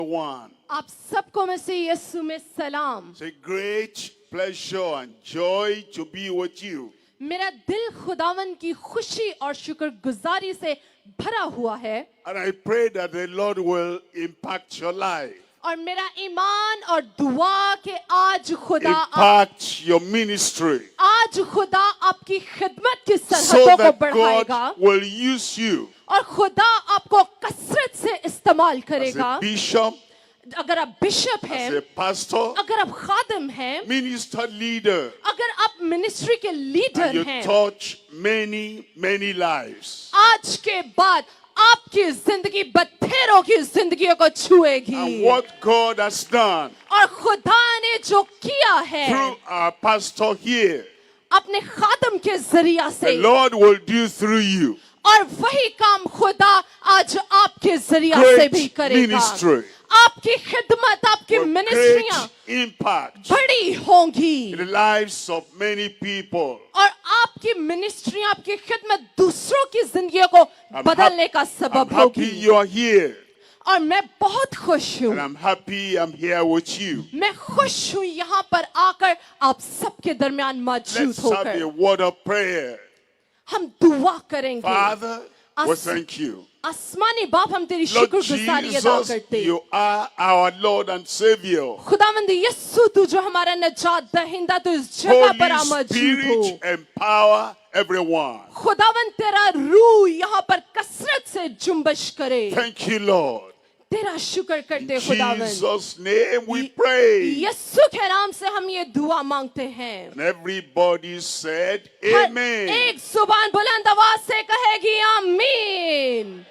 One. आप सबको मसीह यीशु में सलाम। It's a great pleasure and joy to be with you. मेरा दिल खुदावन की खुशी और शुक्रगुजारी से भरा हुआ है And I pray that the Lord will impact your life, और मेरा ईमान और दुआ कि आज impact your ministry, खुदा आपकी खिदमत की so सरहदों को that बढ़ाएगा God will use you और खुदा आपको कसरत से इस्तेमाल as करेगा। a bishop, अगर आप बिशप as हैं, a pastor, अगर आप खादिम हैं, minister leader, अगर आप मिनिस्ट्री के and लीडर you हैं, touch many lives. आज के बाद आपकी जिंदगी बत्थेरों की जिंदगियों को छुएगी। And what God has done और खुदा ने जो किया है through our pastor here, अपने खादम के जरिया the से, Lord will do through you. और वही काम खुदा आज आपके जरिया से भी Great करेगा। ministry. आपकी खिदमत, आपकी Will मिनिस्ट्रियां great impact बड़ी होंगी in the lives of many people. और आपकी मिनिस्ट्रियां, आपकी खिदमत दूसरों की जिंदगियों को बदलने का I'm सबब happy होगी। you are here, और मैं बहुत खुश हूँ, and I'm happy I'm here with you. मैं खुश हूँ यहाँ पर आकर आप सबके दरमियान मौजूद Let's have होकर। a word of prayer. हम दुआ करेंगे। Father, we thank you. आसमानी बाप, हम तेरी Lord शुक्रगुजारी अदा Jesus, करते। you are our Lord and Savior. खुदावंद यीशु, तू जो हमारा नजात दहिंदा, तू इस जगह पर Holy मौजूद हो। Spirit, empower everyone. खुदावंद तेरा रूह यहाँ पर कसरत से जुम्बश करे। Thank you, Lord. तेरा शुक्र करते In खुदावंद। Jesus' name we pray. यीशु के नाम से हम ये दुआ मांगते हैं। And everybody said, her Amen. एक जुबान बुलंद आवाज से कहेगी आमीन।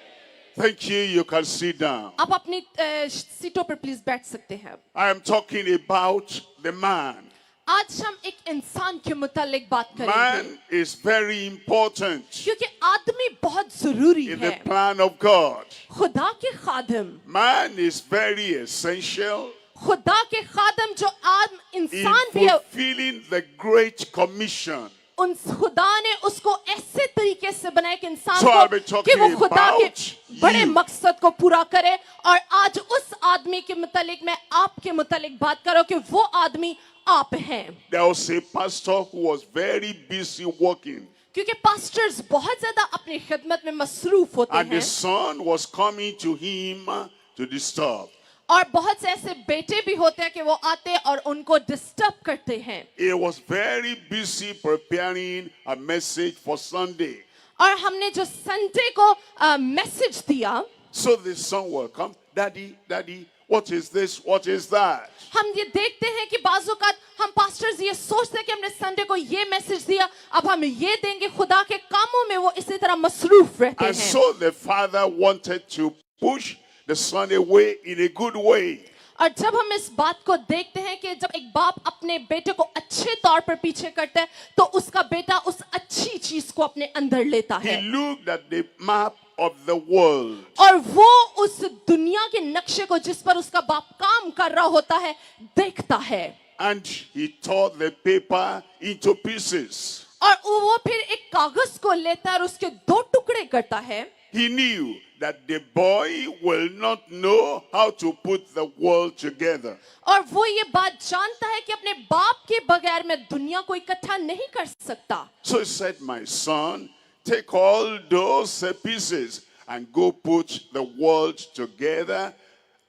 Thank you. You can sit down. आप अपनी सीटों पर प्लीज बैठ सकते हैं। I am talking about the man. आज हम एक इंसान के मुतालिक बात करेंगे Man is very important क्योंकि आदमी बहुत जरूरी in the है। plan of God. खुदा के खादिम, Man is very essential खुदा के खादिम जो in इंसान भी है, fulfilling the Great Commission. उन खुदा ने उसको ऐसे तरीके से बनाया कि इंसान So I'll be को talking कि वो खुदा के about बड़े you. मकसद को पूरा करे। और आज उस आदमी के मुतालिक मैं आपके मुतालिक बात करूं कि वो आदमी आप हैं। There was a pastor who was very busy working, क्योंकि पास्टर्स बहुत ज्यादा अपनी खिदमत में मसरूफ होते and the हैं son was coming to him to disturb. और बहुत से ऐसे बेटे भी होते हैं कि वो आते और उनको डिस्टर्ब करते हैं। He was very busy preparing a message for Sunday. और हमने जो संडे को मैसेज दिया, So the son will come, Daddy, Daddy, what is this? What is that? हम ये देखते हैं कि बाज़-औक़ात हम पास्टर्स ये सोचते हैं कि हमने संडे को ये मैसेज दिया, अब हम ये देंगे। खुदा के कामों में वो इसी तरह मसरूफ रहते And हैं। so the father wanted to push the son away in a good way. और जब हम इस बात को देखते हैं कि जब एक बाप अपने बेटे को अच्छे तौर पर पीछे करता है, तो उसका बेटा उस अच्छी चीज को अपने अंदर लेता He है looked at the map of the world. और वो उस दुनिया के नक्शे को जिस पर उसका बाप काम कर रहा होता है देखता है। And he tore the paper into pieces. और वो फिर एक कागज को लेता है और उसके दो टुकड़े करता है। He knew that the boy will not know how to put the world together. और वो ये बात जानता है कि अपने बाप के बगैर मैं दुनिया को इकट्ठा नहीं कर सकता। So he said, my son, take all those pieces and go put the world together.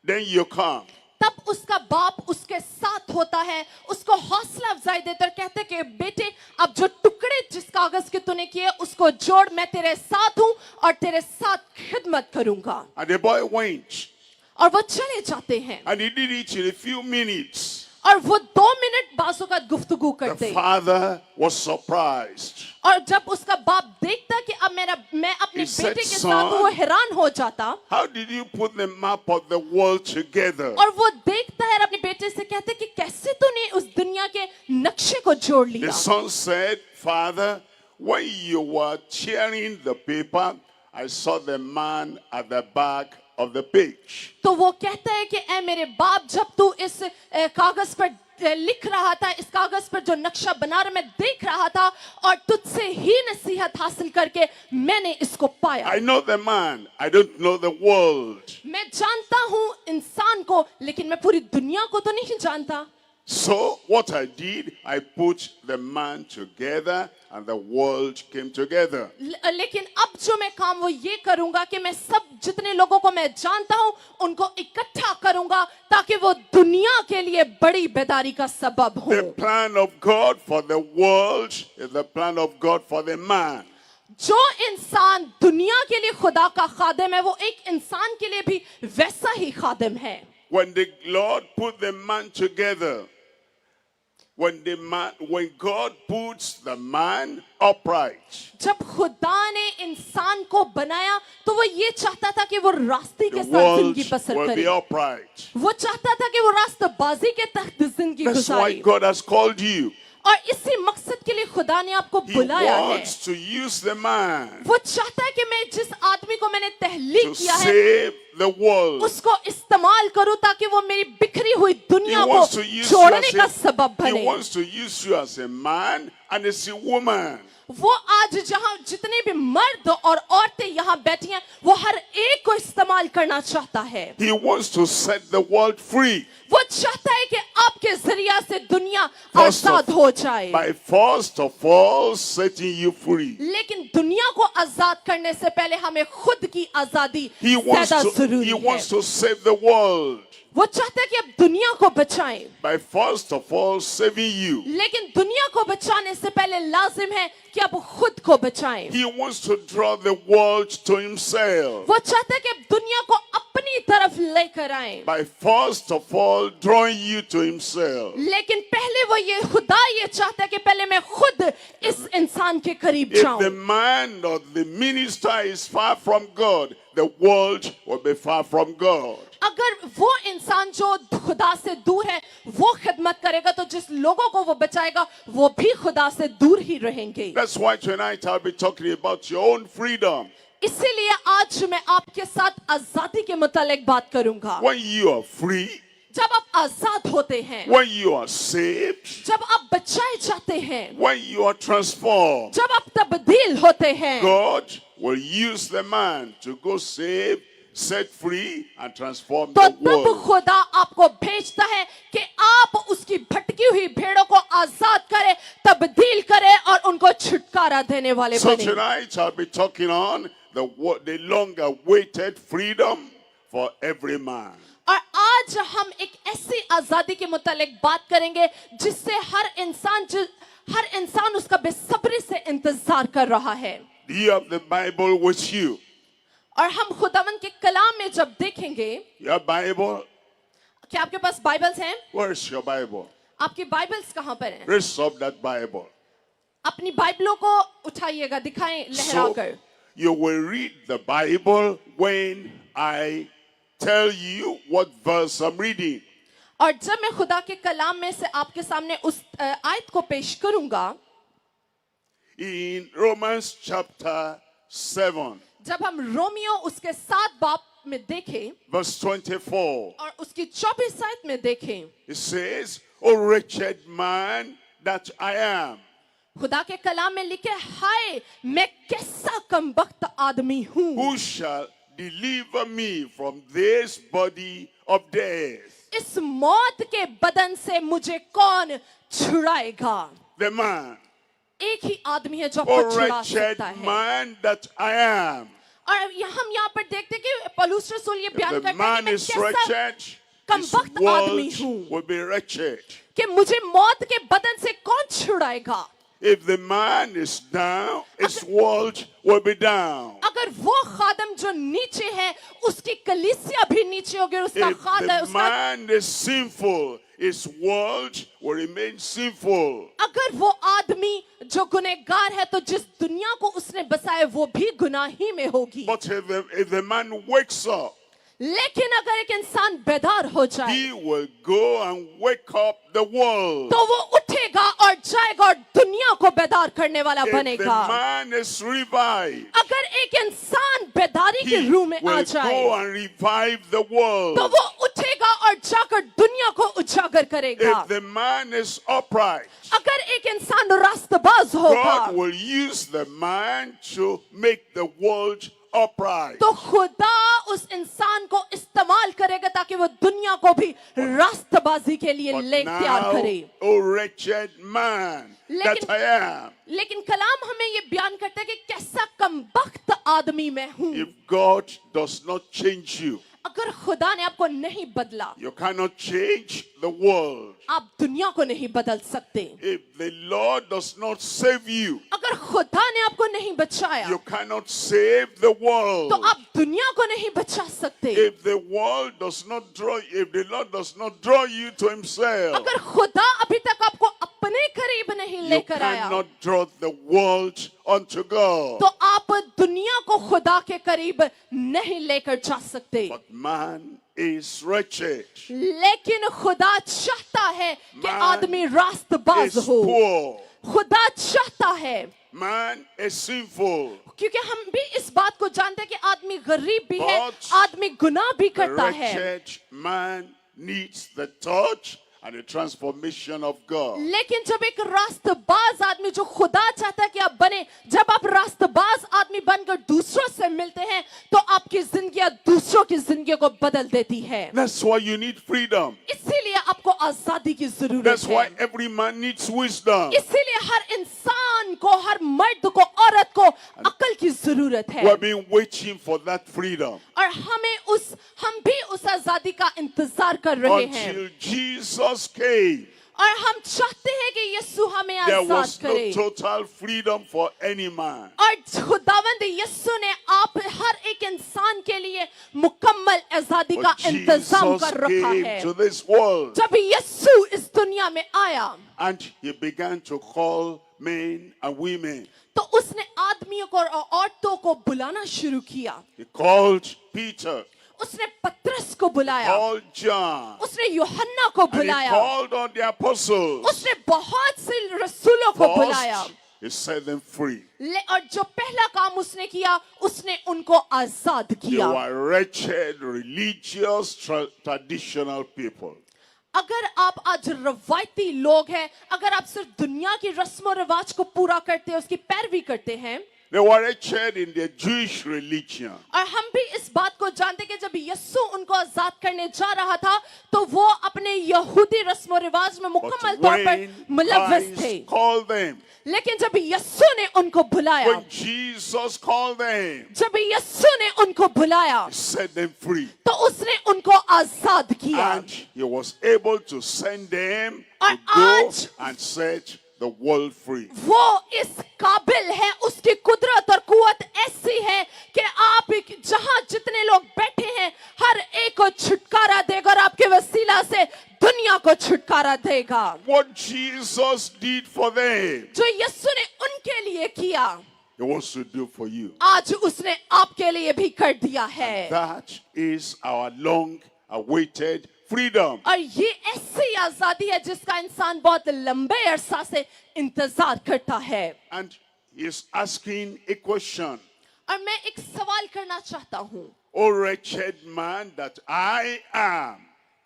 Then you come. तब उसका बाप उसके साथ होता है, उसको हौसला अफजाई देता है, कहते हैं कि बेटे अब जो टुकड़े जिस कागज के तूने किए उसको जोड़, मैं तेरे साथ हूँ और तेरे साथ खिदमत करूंगा। And the boy went. और वो चले जाते हैं And he did it in a few minutes. और वो 2 मिनट बाज़-औक़ात गुफ्तगू The करते। father was surprised. और जब उसका बाप देखता कि अब मैं अपने He said, बेटे के साथ हूँ, "Son, वो हैरान हो जाता। How did you put the map of the world together? और वो देखता है और अपने बेटे से कहता है कि कैसे तूने उस दुनिया के नक्शे को जोड़ लिया। The son said, Father, when you were tearing the paper, I saw the man at the back of the page. तो वो कहता है कि ऐ मेरे बाप, जब तू इस कागज पर लिख रहा था, इस कागज पर जो नक्शा बना रहा मैं देख रहा था, और तुझसे ही नसीहत हासिल करके मैंने इसको पाया। I know the man, I don't know the world. मैं जानता हूँ इंसान को, लेकिन मैं पूरी दुनिया को तो नहीं जानता। So what I did, I put the man together and the world came together. लेकिन अब जो मैं काम वो ये करूंगा कि मैं सब जितने लोगों को मैं जानता हूं उनको इकट्ठा करूंगा ताकि वो दुनिया के लिए बड़ी बेदारी का सबब हो। The plan of God for the world is the plan of God for the man. जो इंसान दुनिया के लिए खुदा का खादिम है, वो एक इंसान के लिए भी वैसा ही खादिम है। When the Lord put the man together, when God puts the man upright, जब खुदा ने इंसान को बनाया तो वो ये चाहता था कि वो रास्ते के the साथ world जिंदगी बसर will be करे। upright. वो चाहता था कि वो रास्तबाजी के तहत जिंदगी That's why गुजारे। God has called you. और इसी मकसद के लिए खुदा ने आपको He बुलाया है। wants to use the man वो चाहता है कि मैं जिस आदमी को मैंने तहलीक to किया है save the world. उसको इस्तेमाल करूं ताकि वो मेरी बिखरी हुई He दुनिया को wants to use you जोड़ने as का सबब he बने। wants to use you as a man and as a woman. वो आज जहां जितने भी मर्द और औरतें यहाँ बैठी हैं, वो हर एक को इस्तेमाल करना चाहता है। He wants to set the world free. वो चाहता है कि आपके जरिया से दुनिया First आजाद of- हो जाए। By first of all setting you free. लेकिन दुनिया को आजाद करने से पहले हमें खुद की आजादी He wants ज्यादा to, जरूरी he है। wants to save the world. वो चाहता है कि आप दुनिया को बचाएं, By first of all saving you. लेकिन दुनिया को बचाने से पहले लाजिम है कि आप खुद को बचाएं। He wants to draw the world to himself. वो चाहता है कि आप दुनिया को अपनी तरफ लेकर आएं, By first of all drawing you to himself. लेकिन पहले वो ये खुदा ये चाहता है कि पहले मैं खुद इस इंसान के करीब If जाऊं। the man or the minister is far from God, the world will be far from God. अगर वो इंसान जो खुदा से दूर है वो खिदमत करेगा तो जिस लोगों को वो बचाएगा वो भी खुदा से दूर ही रहेंगे। That's why tonight I'll be talking about your own freedom. इसीलिए आज मैं आपके साथ आजादी के मुतालिक बात करूंगा। When you are free, जब आप आजाद होते हैं, when you are saved, जब आप बचाए जाते हैं, when you are transformed, जब आप तब्दील होते हैं, God will use the man to go save, set free and transform तो the तब world. खुदा आपको भेजता है कि आप उसकी भटकी हुई भेड़ों को आजाद करें, तब्दील करें और उनको छुटकारा देने वाले So बने। tonight I'll be talking on the long-awaited freedom for every man. और आज हम एक ऐसी आजादी के मुतालिक बात करेंगे जिससे हर इंसान उसका बेसब्री से इंतजार कर रहा है। Do you have the Bible with you? और हम खुदावंद के कलाम में जब देखेंगे, Your Bible? क्या आपके पास बाइबल्स हैं? Where's your Bible? आपकी बाइबल्स कहाँ पर हैं? Raise up that Bible. अपनी बाइबलों को उठाइएगा, दिखाएं लहराकर। So you will read the Bible when I tell you what verse I'm reading. और जब मैं खुदा के कलाम में से आपके सामने उस आयत को पेश करूंगा, In Romans chapter 7, जब हम रोमियो उसके 7 बाब में देखें verse 24, और उसकी 24 आयत में देखें, it says, "O wretched man that I am, खुदा के कलाम में लिखे, हाय मैं कैसा कमबख्त आदमी हूँ, who shall deliver me from this body of death?" इस मौत के बदन से मुझे कौन छुड़ाएगा? The man, एक ही आदमी है जो "O आपको छुड़ा wretched सकता है। man that I am." और हम यहाँ पर देखते हैं कि पौलुस रसूल ये बयान The करते हैं man कि मैं is कैसा wretched, this कमबख्त आदमी world हूँ will be wretched. कि मुझे मौत के बदन से कौन छुड़ाएगा? If the man is down, his world will be down. अगर वो खादम जो नीचे है उसकी कलीसिया भी नीचे होगी और उसका If खादम the उसका man is sinful, his world will remain sinful. अगर वो आदमी जो गुनहगार है तो जिस दुनिया को उसने बसाया वो भी गुनाही में होगी। But if the man wakes up, लेकिन अगर एक इंसान बेदार हो जाए he will go and wake up the world. तो वो उठेगा और जाएगा और दुनिया को बेदार करने वाला If the बनेगा। man is revived, अगर एक इंसान बेदारी के he रूह में आ will जाए go and revive the world. तो वो उठेगा और जाकर दुनिया को उजागर अगर करेगा, if the man is upright, अगर एक इंसान रास्तबाज होगा, God will use the man to make the world upright. तो खुदा उस इंसान को इस्तेमाल करेगा ताकि वो दुनिया को भी रास्तबाजी के लिए But ले तैयार now, करे। O wretched man that I am, लेकिन कलाम हमें ये बयान करता है कि कैसा कमबख्त आदमी मैं हूँ। if God does not change you, अगर खुदा ने आपको नहीं बदला, you cannot change the world. आप दुनिया को नहीं बदल सकते। If the Lord does not save you, अगर खुदा ने आपको नहीं बचाया, you cannot save the world. तो आप दुनिया को नहीं बचा सकते। If the world does not draw, if the Lord does not draw you to Himself, अगर खुदा अभी तक आपको अपने करीब नहीं you लेकर आया, cannot draw the world unto God. तो आप दुनिया को खुदा के करीब नहीं लेकर जा सकते। But man is wretched, लेकिन खुदा चाहता है कि Man आदमी रास्तबाज is हो। poor, खुदा चाहता है, man is sinful. क्योंकि हम भी इस बात को जानते हैं कि आदमी गरीब भी है, But आदमी गुनाह भी The करता है। wretched man needs the touch and the transformation of God. लेकिन जब एक रास्तबाज आदमी जो खुदा चाहता है कि आप बने, जब आप रास्तबाज आदमी बनकर दूसरों से मिलते हैं, तो आपकी जिंदगी दूसरों की जिंदगी को बदल देती है। That's why you need freedom. इसीलिए आपको आजादी की जरूरत That's why है। every man needs wisdom. इसीलिए हर इंसान को, हर मर्द को, औरत को अकल की जरूरत है। We've been waiting for that freedom और हम भी उस आजादी का इंतजार कर रहे हैं। until Jesus came. और हम चाहते हैं कि यीशु हमें There आजाद was no करे। total freedom for any man. और खुदावंद यीशु ने आप हर एक इंसान के लिए मुकम्मल आजादी का But इंतजाम Jesus कर रखा came है। to this world जब यीशु इस दुनिया में आया, and He began to call men and women. तो उसने आदमियों को और औरतों को बुलाना शुरू किया। He called Peter, उसने पतरस को बुलाया, called John, उसने यूहन्ना को and He बुलाया, called on the apostles. उसने बहुत से रसूलों को बुलाया। First, He set them free. और जो पहला काम उसने किया, उसने उनको आजाद They किया। were wretched, religious, traditional people. अगर आप आज रवायती लोग हैं, अगर आप सिर्फ दुनिया की रस्म और रिवाज को पूरा करते हैं, उसकी पैरवी करते हैं, They were wretched in their Jewish religion. और हम भी इस बात को जानते कि जब यीशु उनको आजाद करने जा रहा था, तो वो अपने यहूदी रस्म और रिवाज में But मुकम्मल तौर पर when मुलव्वस थे। Christ called them, लेकिन जब यीशु ने उनको बुलाया, when Jesus called them, जब यीशु ने उनको बुलाया, He set them free. तो उसने उनको आजाद किया। And He was able to send them और to go आज and set the world free. वो इस काबिल है, उसकी कुदरत और कुवत ऐसी है कि आप जहां जितने लोग बैठे हैं, हर एक को छुटकारा देगा और आपके वसीला से दुनिया को छुटकारा देगा। What Jesus did for them, जो यीशु ने उनके लिए किया, He wants to do for you. आज उसने आपके लिए भी कर दिया है। That is our long-awaited freedom. और ये ऐसी आजादी है जिसका इंसान बहुत लंबे अरसा से इंतजार करता है। And He's asking a question. और मैं एक सवाल करना चाहता हूँ O wretched man that I am,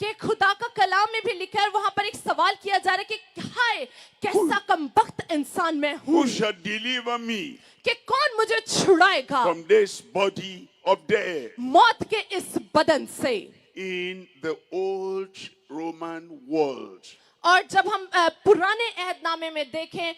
कि खुदा का कलाम में भी लिखा है, वहां पर एक सवाल किया जा रहा है कि हाय कैसा कमबख्त इंसान मैं हूँ, who shall deliver me कि कौन मुझे छुड़ाएगा from this body of death? मौत के इस बदन से। In the old Roman world, और जब हम पुराने अहदनामे में देखें,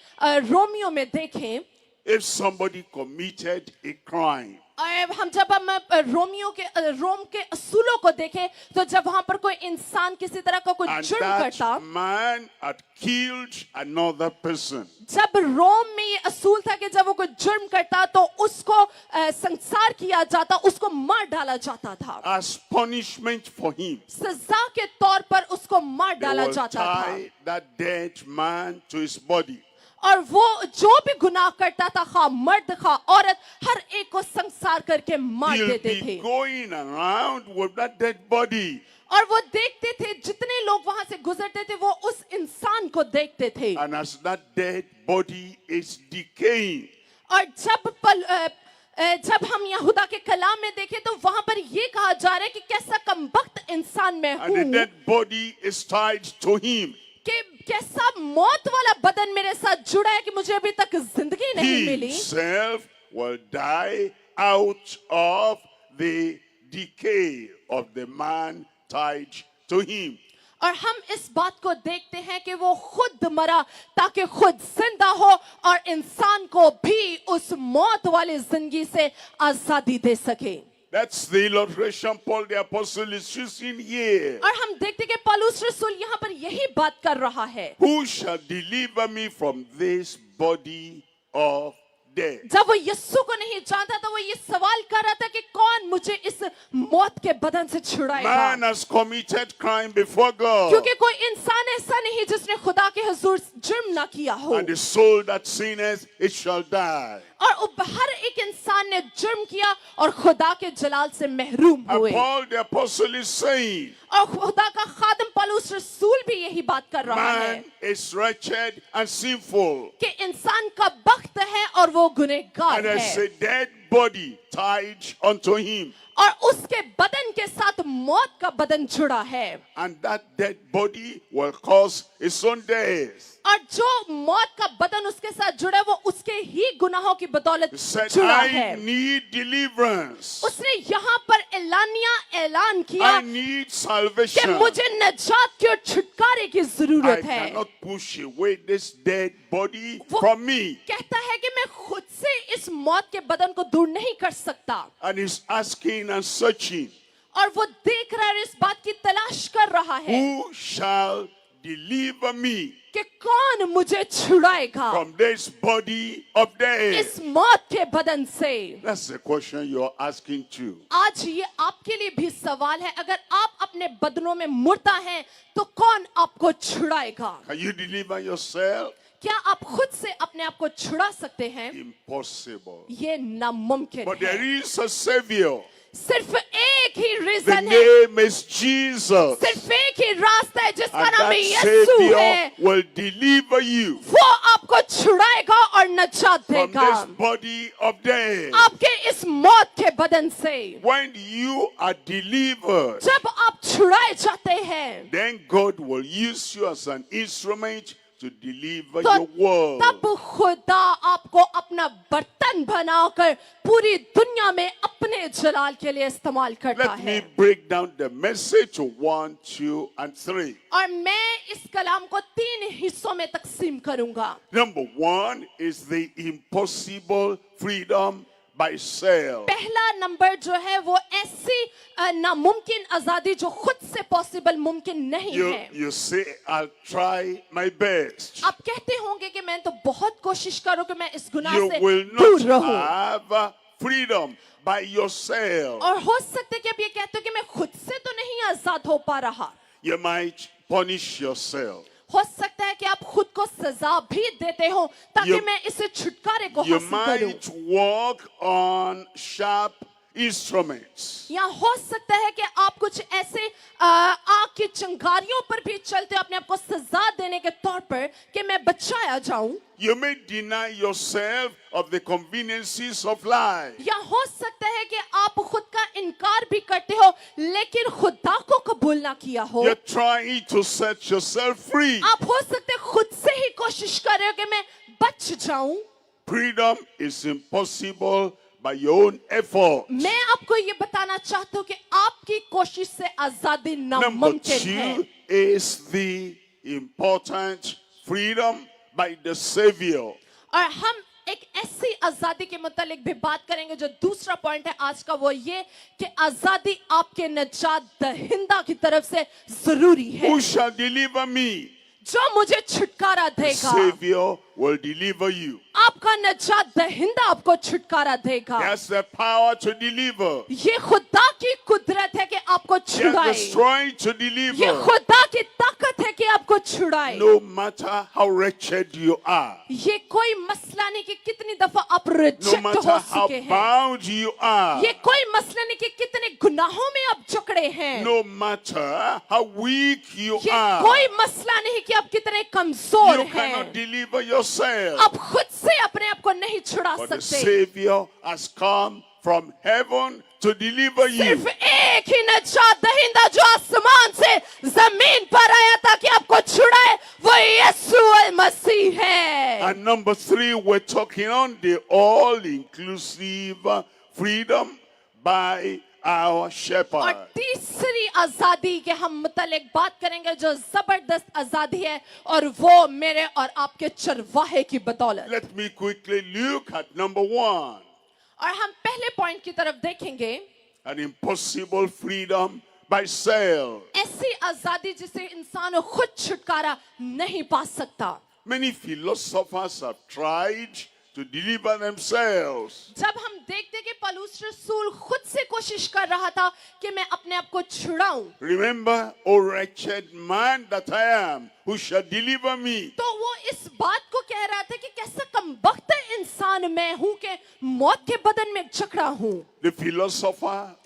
रोमियो में देखें, if somebody committed a crime, और जब हम रोम के असूलों को देखें, तो जब वहां पर कोई इंसान किसी तरह का कोई and जुर्म करता, that man had killed another person, जब रोम में ये असूल था कि जब वो कोई जुर्म करता तो उसको संसार किया जाता, उसको मार डाला जाता था। as punishment for him, सजा के तौर पर उसको मार they डाला will जाता था। tie that dead man to his body. और वो जो भी गुनाह करता था, खा मर्द खा औरत, हर एक को संसार करके मार He'll देते be थे। going around with that dead body. और वो देखते थे, जितने लोग वहां से गुजरते थे वो उस इंसान को देखते थे। And as that dead body is decaying, और जब जब हम यहूदा के कलाम में देखें तो वहां पर ये कहा जा रहा है कि कैसा कमबख्त इंसान मैं And the हूँ dead body is tied to him. कि कैसा मौत वाला बदन मेरे साथ जुड़ा है कि मुझे अभी तक जिंदगी नहीं He milli. himself will die out of the decay of the man tied to him. और हम इस बात को देखते हैं कि वो खुद मरा ताकि खुद जिंदा हो और इंसान को भी उस मौत वाली जिंदगी से आजादी दे सके. That's the illustration Paul the apostle is using here. और हम देखते हैं कि पौलुस रसूल यहाँ पर यही बात कर रहा है. Who shall deliver me from this body of death? जब वो यीशु को नहीं जानता तो वो ये सवाल कर रहा था कि कौन मुझे इस मौत के बदन से छुड़ाएगा. Man has committed crime before God. क्योंकि कोई इंसान ऐसा नहीं जिसने खुदा के हुजूर जुर्म ना किया हो. And the soul that sinneth, it shall die. और हर एक इंसान ने जुर्म किया और खुदा के जलाल से महरूम And हुए. Paul the apostle is saying, और खुदा का खादम पौलुस रसूल भी यही बात कर रहा है man is wretched and sinful. कि इंसान का बख्त है और वो गुनहगार And there's है a dead body tied unto him. और उसके बदन के साथ मौत का बदन जुड़ा है. And that dead body will cause his own death. और जो मौत का बदन उसके साथ जुड़ा है वो उसके ही गुनाहों की बदौलत He said, जुड़ा I है. need deliverance. उसने यहाँ पर ऐलान किया I need कि salvation. मुझे नजात की और छुटकारे की I जरूरत है. cannot push away this dead body वो from me. कहता है कि मैं खुद से इस मौत के बदन को दूर नहीं कर सकता. And he's asking and searching, और वो देख रहा है और इस बात की तलाश कर रहा है who shall deliver me कि कौन मुझे छुड़ाएगा from this body of death? इस मौत के बदन से. That's the question you're asking too. आज ये आपके लिए भी सवाल है. अगर आप अपने बदनों में मुर्दा हैं तो कौन आपको छुड़ाएगा? Can you deliver yourself? क्या आप खुद से अपने आप को छुड़ा सकते हैं? Impossible. ये नामुमकिन But there है. is a Savior. सिर्फ एक ही The रीजन है, name is Jesus. सिर्फ एक ही रास्ता है जिसका And नाम that यीशु Savior है. will deliver you वो आपको छुड़ाएगा और नजात from देगा this body of death. आपके इस मौत के बदन से. When you are delivered, जब आप छुड़ाए जाते हैं then God will use you as an instrument to deliver तो your world. तब खुदा आपको अपना बर्तन बनाकर पूरी दुनिया में अपने जलाल के लिए इस्तेमाल करता Let है. me break down the message to 1, 2, and 3. और मैं इस कलाम को 3 हिस्सों में तकसीम करूंगा. Number 1 is the impossible freedom by self. पहला नंबर जो है वो ऐसी नामुमकिन आजादी जो खुद से पॉसिबल मुमकिन नहीं है. You say, I'll try my best. आप कहते होंगे कि मैं तो बहुत कोशिश करूं कि मैं इस गुनाह You से will दूर not रहूं. have freedom by yourself. और हो सकता है कि आप ये कहते हो कि मैं खुद से तो नहीं आजाद हो पा रहा. You might punish yourself. हो सकता है कि आप खुद को सजा भी देते हो ताकि You- मैं इससे छुटकारे को You हासिल करूं. might walk on sharp instruments. या हो सकता है कि आप कुछ ऐसे आग की चिंगारियों पर भी चलते हो अपने आप को सजा देने के तौर पर कि मैं बचाया जाऊं. You may deny yourself of the conveniences of life. या हो सकता है कि आप खुद का इनकार भी करते हो लेकिन खुदा को कबूल ना किया हो. You're trying to set yourself free. आप हो सकते हैं खुद से ही कोशिश कर रहे हो कि मैं बच जाऊं. Freedom is impossible by your own effort. मैं आपको ये बताना चाहता हूँ कि आपकी कोशिश से आजादी Number नामुमकिन है. 2 is the important freedom by the Savior. और हम एक ऐसी आजादी के मुतालिक भी बात करेंगे जो दूसरा पॉइंट है आज का, वो ये कि आजादी आपके नजात दहिंदा की तरफ से जरूरी है. Who shall deliver me? जो मुझे छुटकारा The देगा. Savior will deliver you. आपका नजात दहिंदा आपको छुटकारा देगा. He has the power to deliver. ये खुदा की कुदरत है कि आपको He has the छुड़ाए. strength to ये deliver. खुदा की ताकत है कि आपको छुड़ाए। No matter how wretched you are, ये कोई मसला नहीं कि कितनी दफा आप no रिजेक्ट matter हो how चुके हैं। bound you are, ये कोई मसला नहीं कि कितने गुनाहों में आप जकड़े हैं। no matter how weak you ये are, कोई मसला नहीं कि आप कितने कमजोर you हैं। cannot deliver yourself. आप खुद से अपने आप को नहीं छुड़ा But the सकते। Savior has come from heaven to deliver you. सिर्फ एक ही निजात दहिंदा जो आसमान से जमीन पर आया ताकि आपको छुड़ाए, वो यीशु मसीह है। And number 3, we're talking on the all-inclusive freedom by our और shepherd. तीसरी आजादी के हम मुतल्लिक बात करेंगे जो जबरदस्त आजादी है, और वो मेरे और आपके चरवाहे की बदौलत। Let me quickly look at number 1. और हम पहले पॉइंट की तरफ देखेंगे, An impossible freedom by self. ऐसी आजादी जिसे इंसान खुद छुटकारा नहीं पा सकता। Many philosophers have tried to deliver themselves. जब हम देखते कि पौलुस रसूल खुद से कोशिश कर रहा था कि मैं अपने आप को छुड़ाऊं, Remember, O wretched man that I am, who shall deliver me? तो वो इस बात को कह रहा था कि कैसा कमबख्त इंसान मैं हूं कि मौत के बदन में जकड़ा हूं। The philosopher,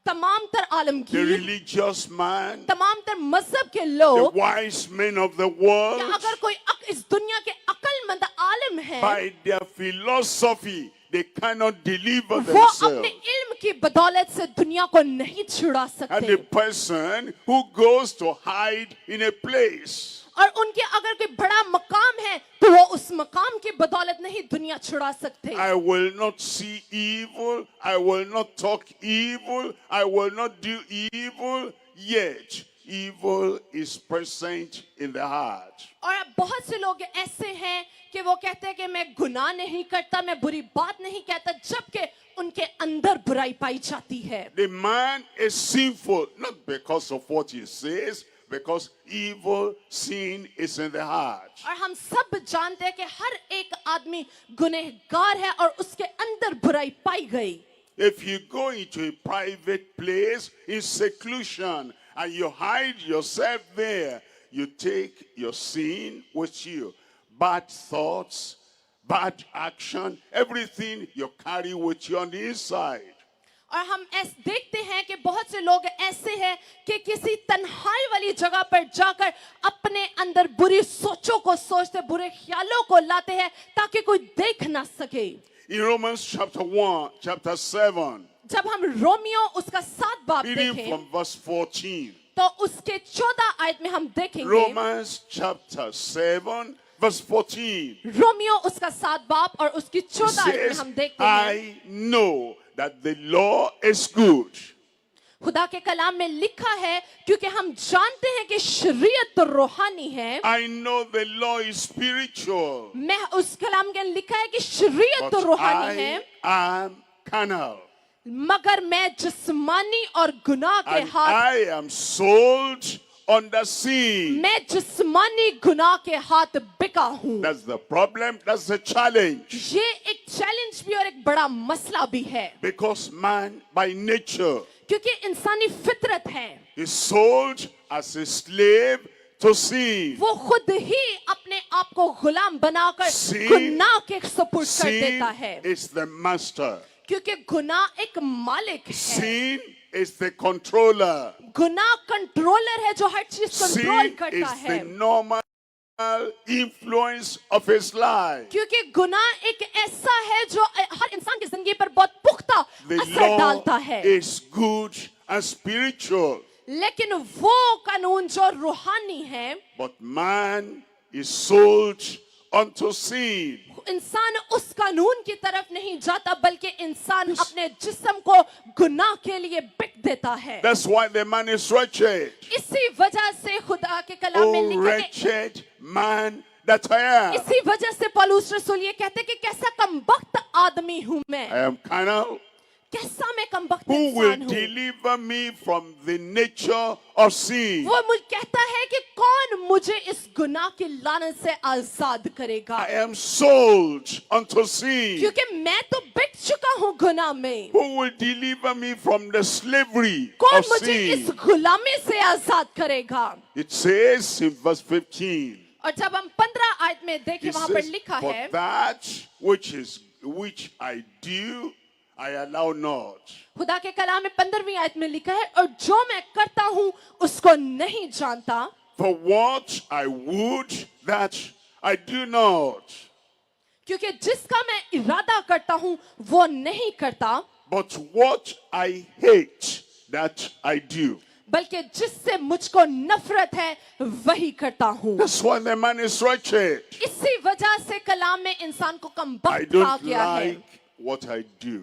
तमाम तर the आलमगीर, religious man, तमाम तर मजहब के the लोग, wise men of the या world, अगर कोई इस दुनिया के अक्लमंद आलम है, by their philosophy, they cannot deliver वो अपने themselves. इल्म की बदौलत से दुनिया को नहीं छुड़ा And सकते। the person who goes to hide in a place, और उनके अगर कोई बड़ा मकाम है तो वो उस मकाम की बदौलत नहीं दुनिया छुड़ा सकते। I will not see evil, I will not talk evil, I will not do evil, yet evil is present in the heart. और अब बहुत से लोग ऐसे हैं कि वो कहते हैं कि मैं गुनाह नहीं करता, मैं बुरी बात नहीं कहता, जबकि उनके अंदर बुराई पाई जाती है। The man is sinful, not because of what he says, because evil sin is in the heart. और हम सब जानते हैं कि हर एक आदमी गुनहगार है और उसके अंदर बुराई पाई गई। If you go into a private place in seclusion and you hide yourself there, you take your sin with you. Bad thoughts, bad action, everything you carry with you on the inside. और हम ऐसे देखते हैं कि बहुत से लोग ऐसे हैं कि किसी तन्हाई वाली जगह पर जाकर अपने अंदर बुरी सोचों को सोचते, बुरे ख्यालों को लाते हैं ताकि कोई देख ना सके। In Romans chapter 7, जब हम रोमियो उसका 7 बाब reading देखें from verse 14. तो उसके 14 आयत में हम देखेंगे, Romans chapter 7, verse 14. रोमियो उसका 7 बाब और उसकी It 14 आयत में says, हम देखते हैं, I know that the law is good. खुदा के कलाम में लिखा है क्योंकि हम जानते हैं कि शरीयत तो रूहानी है। I know the law is spiritual, मैं उस कलाम के लिखा है कि शरीयत तो but रूहानी है, I am carnal. मगर मैं जिस्मानी और गुनाह के And हाथ, I am sold under sin. मैं जिस्मानी गुनाह के हाथ बिका हूँ। That's the problem. That's the challenge. ये एक चैलेंज भी और एक बड़ा मसला भी है, Because man by nature क्योंकि इंसानी फितरत है, is sold as a slave to sin. वो खुद ही अपने आप को गुलाम बनाकर Sin- गुनाह के सपुर्द कर Sin देता है, is the master. क्योंकि गुनाह एक मालिक है। Sin is the controller. गुनाह कंट्रोलर है जो हर चीज कंट्रोल Sin करता is है, the normal influence of his life. क्योंकि गुनाह एक ऐसा है जो हर इंसान की जिंदगी पर बहुत पुख्ता The असर law डालता है। is good and spiritual, लेकिन वो कानून जो रूहानी है, but man is sold unto sin. इंसान उस कानून की तरफ नहीं जाता बल्कि इंसान अपने जिस्म को गुनाह के लिए बिक देता है। That's why the man is wretched. इसी वजह से खुदा के कलाम में Oh, लिखा है, wretched man that I am. इसी वजह से पौलुस रसूल ये कहते कि कैसा कमबख्त आदमी हूं मैं, I am carnal. कैसा मैं कमबख्त Who will इंसान हूं। deliver me from the nature of sin? वो मुझे कहता है कि कौन मुझे इस गुनाह की लानत से आजाद करेगा? I am sold unto sin. क्योंकि मैं तो बिक चुका हूँ गुनाह में। Who will deliver me from the slavery कौन of मुझे इस sin? गुलामी से आजाद करेगा? It says in verse 15. और जब हम 15 आयत में देखें, It वहां पर says, लिखा for है, that which I do, I allow not. खुदा के कलाम में 15वीं आयत में लिखा है, और जो मैं करता हूँ उसको नहीं जानता। For what I would, that I do not. क्योंकि जिसका मैं इरादा करता हूँ वो नहीं करता, But what I hate, that I do. बल्कि जिससे मुझको नफरत है वही करता हूँ। That's why the man is wretched. इसी वजह से कलाम में इंसान को I कमबख्त कहा don't गया है। like what I do.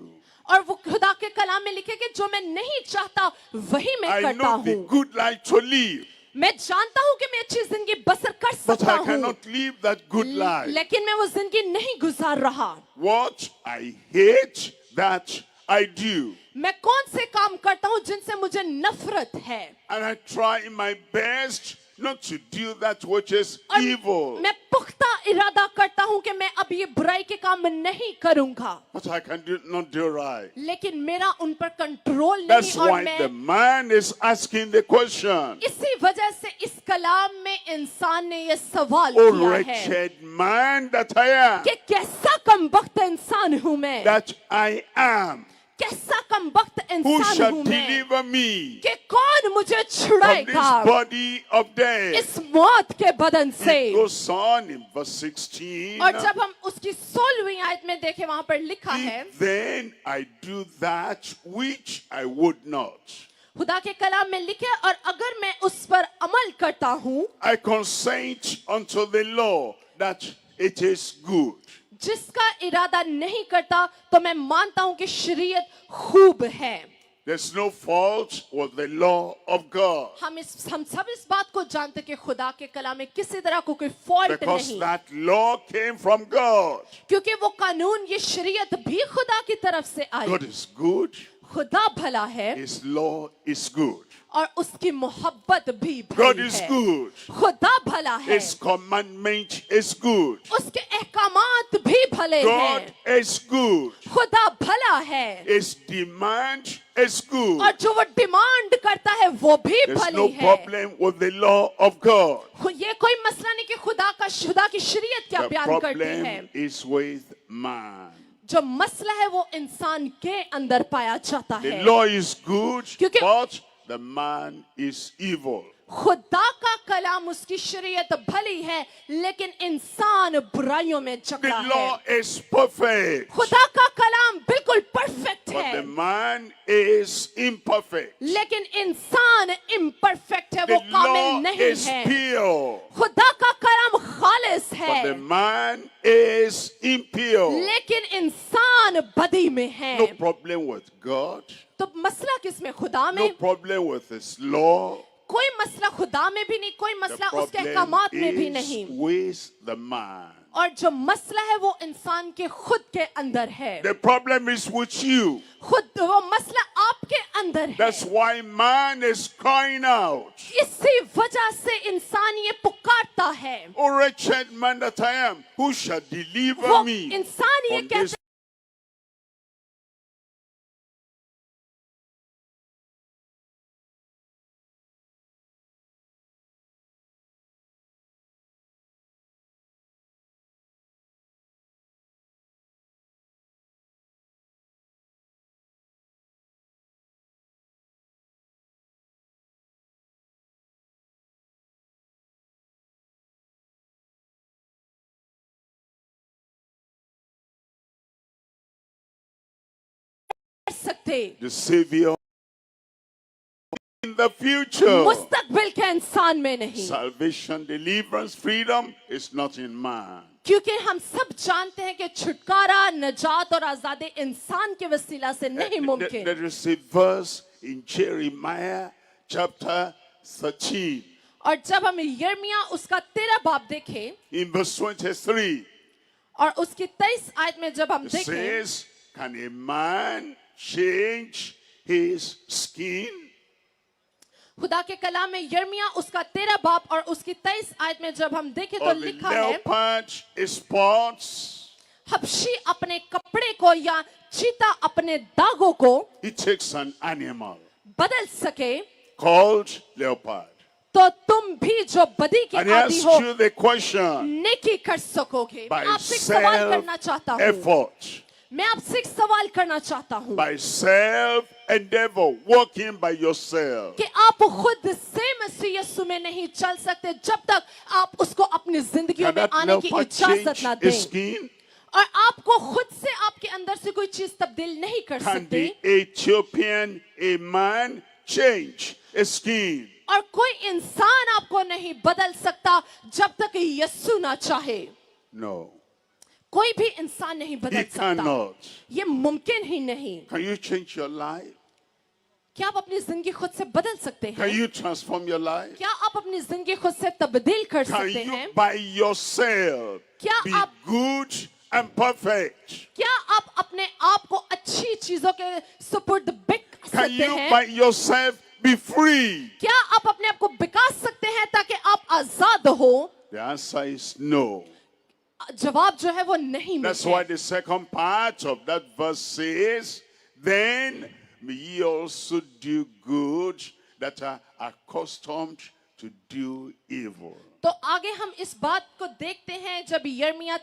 और वो खुदा के कलाम में लिखे कि जो मैं नहीं चाहता वही मैं I करता know the हूँ। good life to live, मैं जानता हूँ कि मैं अच्छी जिंदगी बसर कर but सकता I हूँ, cannot live that good life. लेकिन मैं वो जिंदगी नहीं गुजार रहा। What I hate, that I do. मैं कौन से काम करता हूँ जिनसे मुझे नफरत है, And I try my best not to do that which is और evil. मैं पुख्ता इरादा करता हूँ कि मैं अब ये बुराई के काम नहीं करूंगा, But I can not do right. लेकिन मेरा उन पर कंट्रोल That's नहीं। और why the मैं man is asking the question. इसी वजह से इस कलाम में इंसान ने ये सवाल Oh किया है wretched man that I am, कि कैसा कमबख्त इंसान हूँ मैं, that I am, कैसा कमबख्त who इंसान shall हूँ मैं, deliver me कि कौन मुझे from छुड़ाएगा this body of death? इस मौत के बदन से। It goes on in verse 16. और जब हम उसकी 16वीं आयत में देखें, वहां पर लिखा है, If then I do that which I would not, खुदा के कलाम में लिखे, और अगर मैं उस पर अमल करता हूँ I consent unto the law that it is good. जिसका इरादा नहीं करता, तो मैं मानता हूँ कि शरीयत खूब है। There's no fault with the law of God, हम सब इस बात को जानते कि खुदा के कलाम में किसी तरह को कोई फॉल्ट because नहीं, that law came from God. क्योंकि वो कानून, ये शरीयत भी खुदा की तरफ से आई। God is good, खुदा भला है His law is good. और उसकी मोहब्बत भी God भली is है। good, खुदा भला है, His commandment is good. उसके अहकामात भी भले God हैं। is good, खुदा भला है, His demand is good. और जो वो डिमांड करता है वो भी There's भली no है। problem with the law of God. ये कोई मसला नहीं कि खुदा की शरीयत क्या The बयान करती है। problem is with man. जो मसला है वो इंसान के अंदर पाया जाता The है। law is good, क्योंकि- but the man is evil. खुदा का कलाम, उसकी शरीयत भली है, लेकिन इंसान बुराइयों में The जकड़ा है। law is perfect, खुदा का कलाम बिल्कुल परफेक्ट but है, the man is imperfect. लेकिन इंसान इम्परफेक्ट है, The वो कामिल law नहीं is है। pure, खुदा का कलाम खालिस है, but the man is impure. लेकिन इंसान बदी में है। No problem with God, तो मसला किसमें? खुदा no में। problem with His law. कोई मसला खुदा में भी नहीं, कोई The मसला उसके problem अहकामात में भी is नहीं। with the man. और जो मसला है वो इंसान के खुद के अंदर है। The problem is with you. खुद वो मसला आपके अंदर है। That's why man is crying out. इसी वजह से इंसान ये पुकारता है। Oh wretched man that I am, who shall deliver वो me इंसान ये from कहता this सकते। the Savior in the future? मुस्तकबिल के इंसान में नहीं, Salvation, deliverance, freedom is not in man. क्योंकि हम सब जानते हैं कि छुटकारा, नजात और आजादी इंसान के वसीला से नहीं मुमकिन। There is a verse in Jeremiah chapter 13 और जब हम यिर्मयाह उसका 13 बाब देखें in verse 23. और उसकी 23 आयत में जब हम It देखें, says, can a man change his skin? खुदा के कलाम में यिर्मयाह उसका 13 बाब और उसकी 23 आयत में जब हम देखें तो Or the लिखा है, leopard spots, हबशी अपने कपड़े को या चीता अपने दागों को he takes an animal बदल सके, called leopard. तो तुम भी जो बदी के And he आदी asks हो you the question नेकी कर सकोगे। by मैं आपसे एक सवाल करना चाहता हूँ, self-effort, मैं आपसे एक सवाल करना चाहता हूँ by self-endeavor, working by yourself. कि आप खुद से मसीह यीशु में नहीं चल सकते जब तक आप उसको अपनी जिंदगियों Can में that आने की leopard इजाजत change ना his दें, skin? और आपको खुद से आपके अंदर से कोई चीज तब्दील नहीं कर Can सकते, the Ethiopian a man change his skin? और कोई इंसान आपको नहीं बदल सकता जब तक यीशु ना चाहे। No, कोई भी इंसान नहीं he बदल सकता, cannot. ये मुमकिन ही नहीं। Can you change your life? क्या आप अपनी जिंदगी खुद से बदल सकते Can हैं? you transform your life? क्या आप अपनी जिंदगी खुद से तब्दील कर Can सकते you हैं? by yourself क्या be आप good and perfect? क्या आप अपने आप को अच्छी चीजों के सुपुर्द बिक Can सकते you हैं? by yourself be free? क्या आप अपने आप को बिका सकते हैं ताकि आप आजाद हो? The answer is no. जवाब जो है वो नहीं That's मिलता why है। the second part of that verse says, then may ye also do good that are accustomed to do evil. तो आगे हम इस बात को देखते हैं, जब यिर्मयाह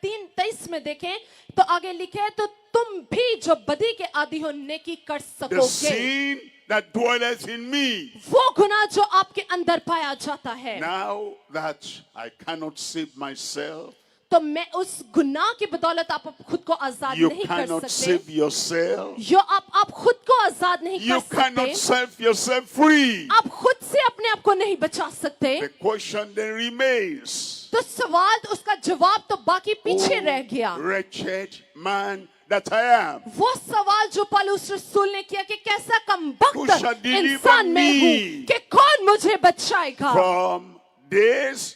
13:3-23 में देखें तो आगे लिखे है, तो तुम भी जो बदी के आदी हो नेकी कर The सकोगे। sin that dwelleth in me. वो गुनाह जो आपके अंदर पाया जाता है, Now that I cannot save myself, तो मैं उस गुनाह की बदौलत आप खुद को आजाद you नहीं कर cannot सकते, save yourself. जो आप खुद को आजाद नहीं You कर cannot सकते, set yourself free. आप खुद से अपने आप को नहीं बचा सकते, The question then remains, तो सवाल उसका जवाब तो बाकी पीछे रह गया। wretched man that I am. वो सवाल जो पौलुस रसूल ने किया कि कैसा Who कमबख्त shall deliver इंसान मैं me हूँ कि कौन मुझे बचाएगा From this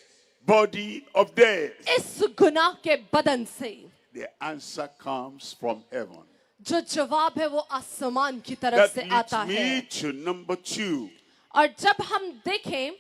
body of death. इस गुनाह के बदन से। The answer comes from heaven. जो जवाब है वो आसमान की तरफ That से leads आता है। me to number 2. और जब हम देखें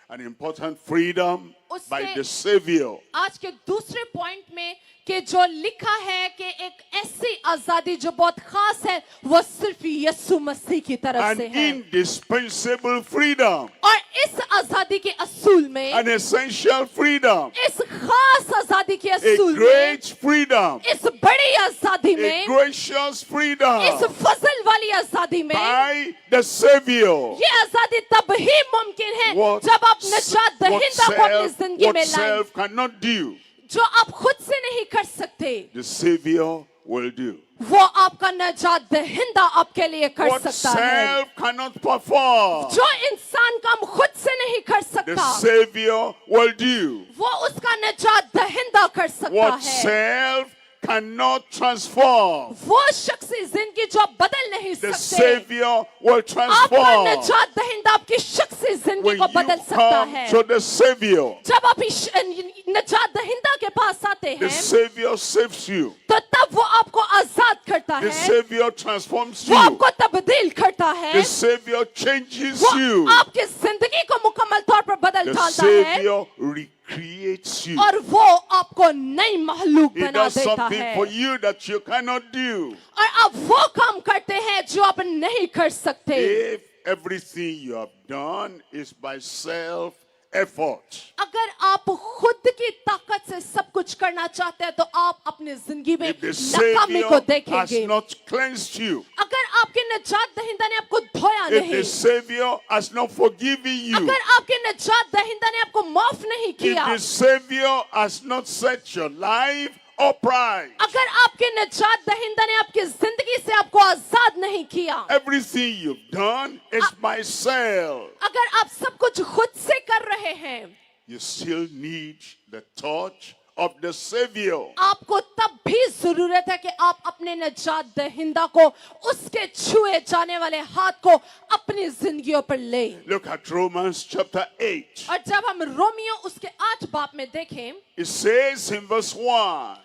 An important freedom उससे- by the Savior. आज के दूसरे पॉइंट में कि जो लिखा है कि एक ऐसी आजादी जो बहुत खास है, वो सिर्फ यीशु मसीह की तरफ An से है, indispensable freedom. और इस आजादी के असूल में, An essential freedom. इस खास आजादी के A असूल में, great freedom. इस बड़ी आजादी A में, gracious इस freedom फजल वाली आजादी में, by the Savior. ये आजादी तब ही मुमकिन है What, जब आप निजात दहिंदा को अपनी जिंदगी what में लाएं, self cannot do, जो आप खुद से नहीं कर सकते, the Savior will do. वो आपका निजात दहिंदा आपके लिए कर What सकता है। self cannot perform, जो इंसान काम खुद से नहीं कर the सकता, Savior will do. वो उसका निजात दहिंदा कर सकता What है। self cannot transform, वो शख्सी जिंदगी जो आप बदल नहीं the सकते, Savior will आपका transform. निजात दहिंदा आपकी शख्सी जिंदगी When को you बदल सकता come है। to the Savior, जब आप इस निजात दहिंदा के पास आते the हैं, Savior saves you. तो तब वो आपको आजाद करता The है, Savior transforms वो you. आपको तब्दील करता है, The Savior changes वो you. आपकी जिंदगी को मुकम्मल तौर पर बदल The डालता है, Savior recreates you. और वो आपको नई महलूक He बना does देता something है, for you that you cannot do. और आप वो काम करते हैं जो आप नहीं कर सकते। If everything you have done is by self-effort, अगर आप खुद की ताकत से सब कुछ करना चाहते हैं तो आप अपनी जिंदगी में if the नाकामी को Savior has देखेंगे। not cleansed you, अगर आपके निजात दहिंदा ने आपको धोया if नहीं, the Savior has not forgiven you, अगर आपके निजात दहिंदा ने आपको माफ नहीं if किया, the Savior has not set your life upright, अगर आपके निजात दहिंदा ने आपकी जिंदगी से आपको आजाद नहीं किया, everything you've done is by self, अगर आप सब कुछ खुद से कर रहे हैं, you still need the touch of the Savior. आपको तब भी जरूरत है कि आप अपने निजात दहिंदा को, उसके छुए जाने वाले हाथ को अपनी जिंदगियों पर लें। Look at Romans chapter 8. और जब हम रोमियो उसके 8 बाब में देखें, It says in verse 1,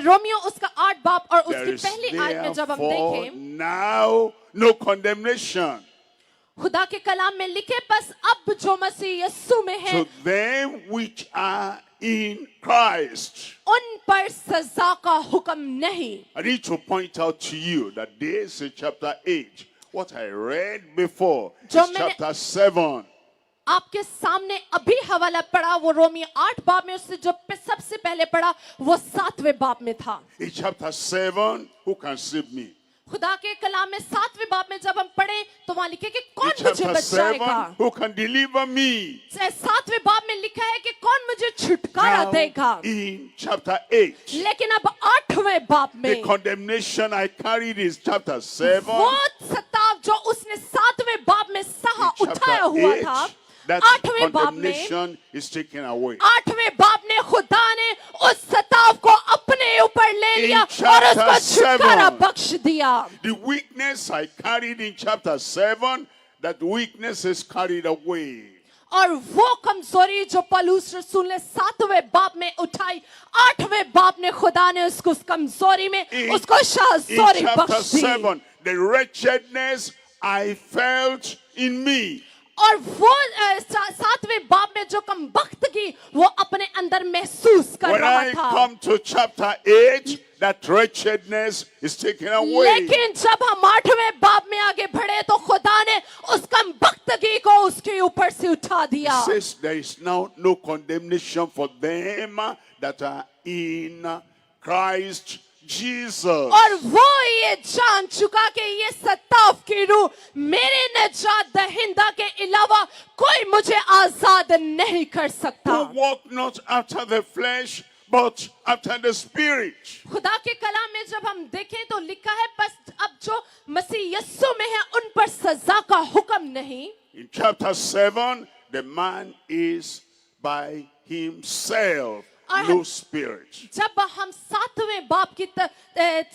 Romeo उसका 8 बाब और there उसकी is पहली आयत में जब हम therefore देखें, now no condemnation खुदा के कलाम में लिखे, बस अब जो मसीह यीशु में है to them which are in Christ. उन पर सजा का हुक्म नहीं। I need to point out to you that this is chapter 8. What I read before is जो मैंने- chapter 7. आपके सामने अभी हवाला पड़ा वो रोमी 8 बाब में, उससे जो सबसे पहले पढ़ा वो 7वें बाब में था। In chapter 7, who can save me? खुदा के कलाम में 7वें बाब में जब हम पढ़े तो वहां लिखे कि In कौन मुझे chapter बचाएगा। 7, who can deliver me? 7वें बाब में लिखा है कि कौन मुझे छुटकारा Now, देगा। in chapter 8, लेकिन अब 8वें बाब the में condemnation I carried is chapter 7. वो सताव जो उसने 7वें बाब में सहा In उठाया chapter हुआ 8, था, that 8वें बाब में condemnation is taken away. 8वें बाब में खुदा ने उस सताव को अपने ऊपर ले In लिया और chapter उसको छुटकारा 7, बख्श दिया। The weakness I carried in chapter 7, that weakness is carried away. और वो कमजोरी जो पौलुस रसूल ने 7वें बाब में उठाई, 8वें बाब में खुदा ने उसको उस कमजोरी में उसको In शाज़ोरी chapter Bakhsh the. 7, the wretchedness I felt in me. और वो 7वें बाब में जो कमबख्तगी वो अपने अंदर महसूस कर When रहा I था। come to chapter 8, that wretchedness is taken away. लेकिन जब हम 8वें बाब में आगे बढ़े तो खुदा ने उस कमबख्तगी को उसके ऊपर से उठा दिया। It says there is now no condemnation for them that are in Christ Jesus. और वो ये जान चुका कि ये सताव की रूह मेरे निजात दहिंदा के अलावा कोई मुझे आजाद नहीं कर सकता। Who walk not after the flesh, but after the spirit. खुदा के कलाम में जब हम देखें तो लिखा है बस अब जो मसीह यीशु में है उन पर सजा का हुक्म नहीं। In chapter 7, the man is by himself, no spirit. जब हम 7वें बाब की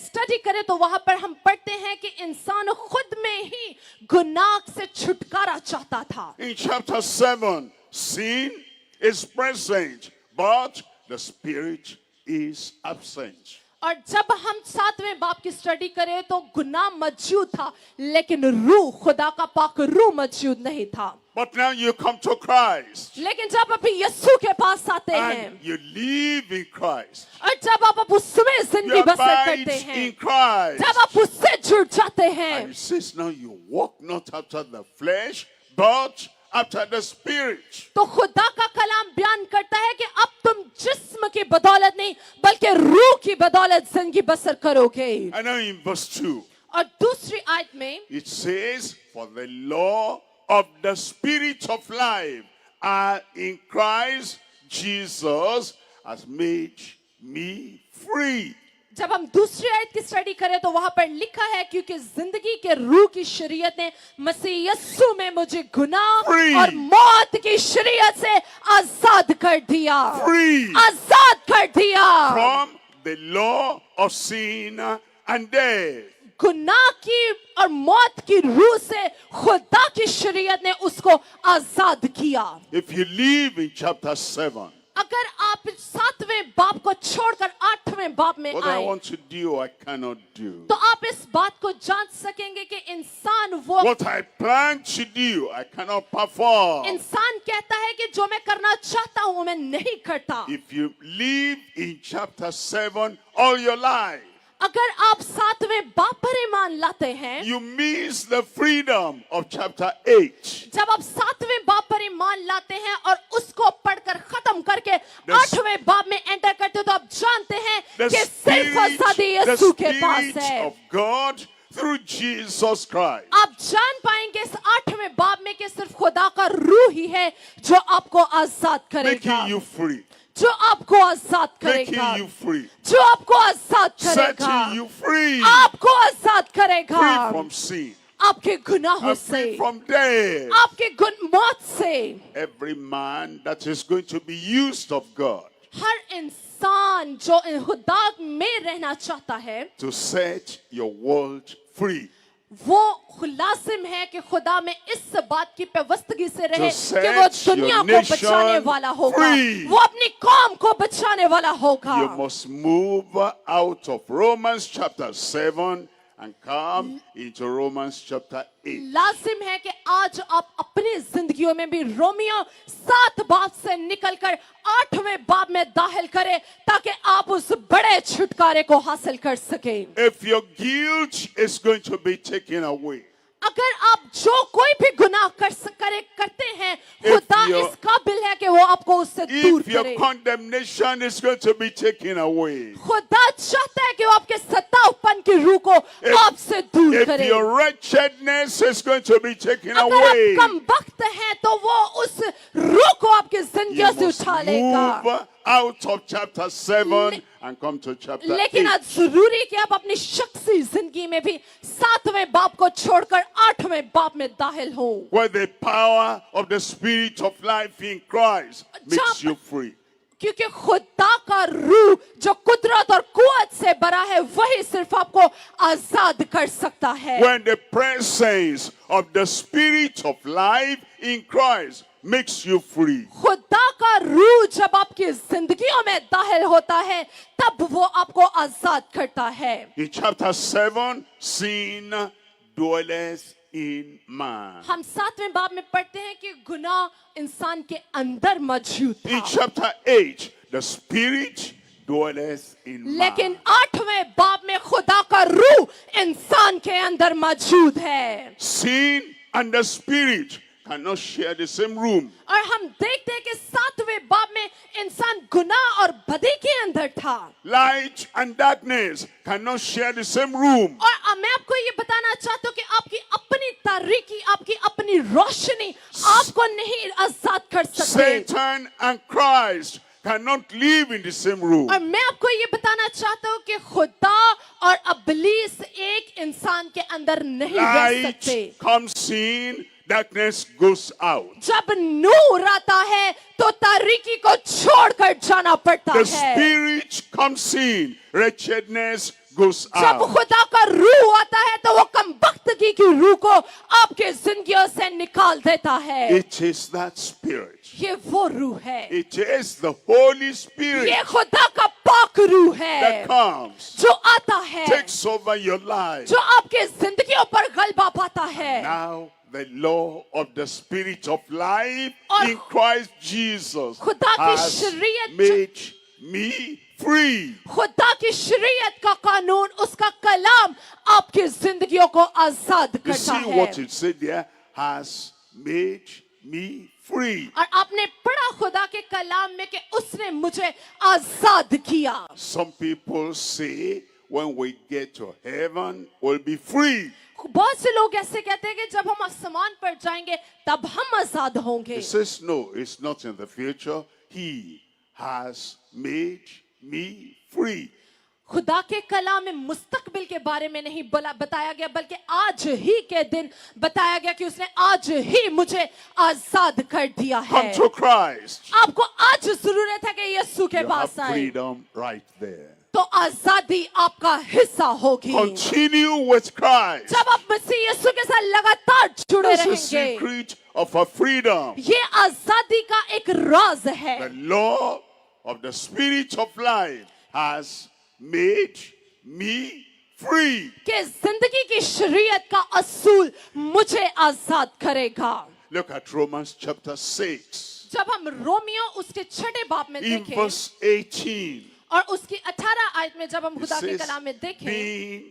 स्टडी करें तो वहां पर हम पढ़ते हैं कि इंसान खुद में ही गुनाह से छुटकारा चाहता था। In chapter 7, sin is present, but the spirit is absent. और जब हम 7वें बाब की स्टडी करें तो गुनाह मौजूद था लेकिन रूह खुदा का पाक रूह मौजूद नहीं था। But now you come to Christ लेकिन जब आप यीशु के पास आते हैं and you live in Christ. और जब आप उसमें You जिंदगी बसर abide करते हैं, in Christ. जब आप उससे जुड़ जाते And हैं it says now you walk not after the flesh, but after the spirit. तो खुदा का कलाम बयान करता है कि अब तुम जिस्म की बदौलत नहीं बल्कि रूह की बदौलत जिंदगी बसर करोगे। And now in verse 2, और दूसरी आयत में it says, for the law of the spirit of life are in Christ Jesus has made me free. जब हम दूसरी आयत की स्टडी करें तो वहां पर लिखा है क्योंकि जिंदगी के रूह की शरीयत ने मसीह यीशु में मुझे गुनाह Free. और मौत की शरीयत से आजाद कर दिया। Free. आजाद कर दिया From the law of sin and death. गुनाह की और मौत की रूह से खुदा की शरीयत ने उसको आजाद किया। If you live in chapter 7, अगर आप 7वें बाब को छोड़कर 8वें बाब में what I आए want to do, I cannot do. तो आप इस बात को जांच सकेंगे कि इंसान वो What I plan to do, I cannot perform. इंसान कहता है कि जो मैं करना चाहता हूं मैं नहीं करता। If you live in chapter 7 all your life, अगर आप 7वें बाब पर ईमान लाते हैं, you miss the freedom of chapter 8. जब आप 7वें बाब पर ईमान लाते हैं और उसको पढ़कर खत्म करके The 8वें बाब में एंटर करते हो तो आप जानते हैं The कि सिर्फ आजादी Spirit, the यीशु के पास Spirit है। of God through Jesus Christ. आप जान पाएंगे इस 8वें बाब में कि सिर्फ खुदा का रूह ही है जो आपको आजाद करेगा, Making you free. जो आपको आजाद करेगा, Making you free. जो आपको आजाद करेगा, Setting you free. आपको आजाद करेगा Free from sin. आपके गुनाहों And से, free from death. आपके मौत से। Every man that is going to be used of God हर इंसान जो खुदा में रहना चाहता है to set your world free. वो लाजिम है कि खुदा में इस बात की व्यवस्थगी से रहे To set कि वो दुनिया your को बचाने nation वाला होगा, free. वो अपनी कौम को बचाने वाला होगा। You must move out of Romans chapter 7 and come into Romans chapter 8. लाजिम है कि आज आप अपनी जिंदगियों में भी रोमियो 7 बाब से निकलकर 8वें बाब में दाखिल करें ताकि आप उस बड़े छुटकारे को हासिल कर सकें। If your guilt is going to be taken away, अगर आप जो कोई भी गुनाह करते हैं, खुदा इस काबिल है कि वो आपको उससे दूर if your करे। condemnation is going to be taken away, खुदा चाहता है कि वो आपके सतावपन की रूह को आपसे दूर if करे। your wretchedness is going to be taken अगर away, आप कमबख्त हैं तो वो उस रूह को आपकी जिंदगियों you से must उठा लेगा। move out of chapter 7 and come to chapter लेकिन 8. आज जरूरी है कि आप अपनी शख्सी जिंदगी में भी 7वें बाब को छोड़कर 8वें बाब में दाखिल हो, Where the power of the Spirit of life in Christ makes you free. क्योंकि खुदा का रूह जो कुदरत और कुव्वत से भरा है वही सिर्फ आपको आजाद कर सकता है। When the presence of the Spirit of life in Christ makes you free. खुदा का रूह जब आपकी जिंदगियों में दाखिल होता है तब वो आपको आजाद करता है। In chapter 7, sin dwelleth in man. हम 7वें बाब में पढ़ते हैं कि गुनाह इंसान के अंदर मौजूद In था, chapter 8, the Spirit dwelleth in man. लेकिन 8वें बाब में खुदा का रूह इंसान के अंदर मौजूद है। Sin and the Spirit cannot share the same room. और हम देखते हैं कि 7वें बाब में इंसान गुनाह और बदी के अंदर था, Light and darkness cannot share the same room. और मैं आपको ये बताना चाहता हूँ कि आपकी अपनी तारीकी, आपकी अपनी रोशनी आपको नहीं आजाद कर सकते। Satan and Christ cannot live in the same room. और मैं आपको ये बताना चाहता हूँ कि खुदा और इब्लीस एक इंसान के अंदर नहीं रह सकते। Light comes in, darkness goes out. जब नूर आता है तो तारीकी को छोड़कर जाना पड़ता The है। Spirit comes in, wretchedness goes जब out. खुदा का रूह आता है तो वो कमबख्तगी की रूह को आपके जिंदगियों से निकाल देता है। It is that Spirit. ये वो रूह है, It is the Holy Spirit ये खुदा का पाक रूह है that comes, जो आता है, takes over your life. जो आपके जिंदगियों पर गलबा पाता है। Now the law of the Spirit of life और in Christ Jesus खुदा की has शरीयत made me free. खुदा की शरीयत का कानून, उसका कलाम आपकी जिंदगियों को आजाद You करता see है। what it said there? Has made me free. और आपने पढ़ा खुदा के कलाम में कि उसने मुझे आजाद किया। Some people say when we get to heaven, we'll be free. बहुत से लोग ऐसे कहते हैं कि जब हम आसमान पर जाएंगे तब हम आजाद होंगे। He says, no, it's not in the future. He has made me free. खुदा के कलाम में मुस्तकबिल के बारे में नहीं बताया गया, बल्कि आज ही के दिन बताया गया कि उसने आज ही मुझे आजाद कर दिया है। Come to Christ. आपको आज जरूरत है कि यीशु के You have पास आए, freedom right there. तो आजादी आपका हिस्सा होगी। Continue with Christ. जब आप मसीह यीशु के साथ लगातार जुड़े That's the रहेंगे, secret of our freedom. ये आजादी का एक राज है। The law of the Spirit of life has made me free. कि जिंदगी की शरीयत का असूल मुझे आजाद करेगा। Look at Romans chapter 6. जब हम रोमियो उसके 6 बाब में In देखें verse 18, और उसकी 18 आयत में जब हम it खुदा के says, कलाम में देखें, being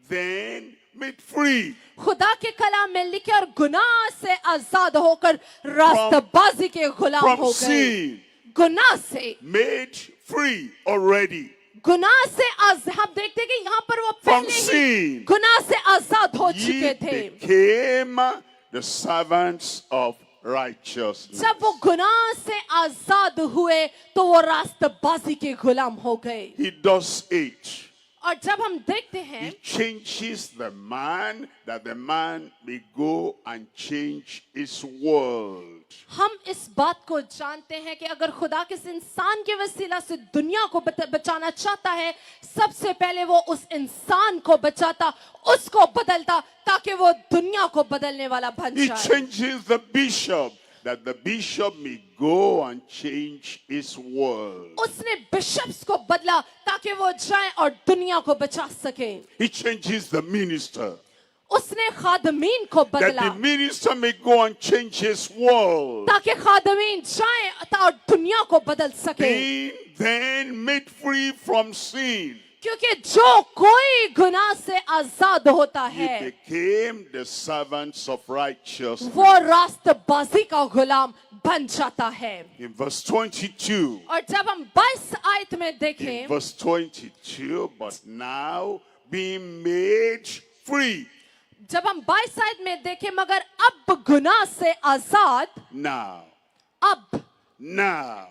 then made free खुदा के कलाम में लिखे और गुनाह से आजाद होकर रास्तबाजी के गुलाम from हो गए। sin, गुनाह से, made free already. गुनाह से हम देखते हैं कि यहाँ पर वो From पहले ही sin, गुनाह से आजाद हो ye चुके थे। became the servants of righteousness. जब वो गुनाह से आजाद हुए तो वो रास्तबाजी के गुलाम हो गए। He does it. और जब हम देखते हैं, He changes the man that the man may go and change his world. हम इस बात को जानते हैं कि अगर खुदा किसी इंसान के वसीला से दुनिया को बचाना चाहता है, सबसे पहले वो उस इंसान को बचाता, उसको बदलता, ताकि वो दुनिया को बदलने वाला बन He जाए। changes the bishop that the bishop may go and change his world. उसने बिशप्स को बदला ताकि वो जाए और दुनिया को बचा सके. He changes the minister, उसने खादमीन को that बदला the minister may go and change his world. ताकि खादमीन जाए और दुनिया को बदल सके. Being then made free from sin, क्योंकि जो कोई गुनाह से आजाद होता he है became the servants of righteousness. वो रास्तबाजी का गुलाम बन जाता है. In verse 22, और जब हम 22 आयत में in देखें, verse 22, but now being made free. जब हम 22 आयत में देखें, मगर अब गुनाह से आजाद, Now, अब now.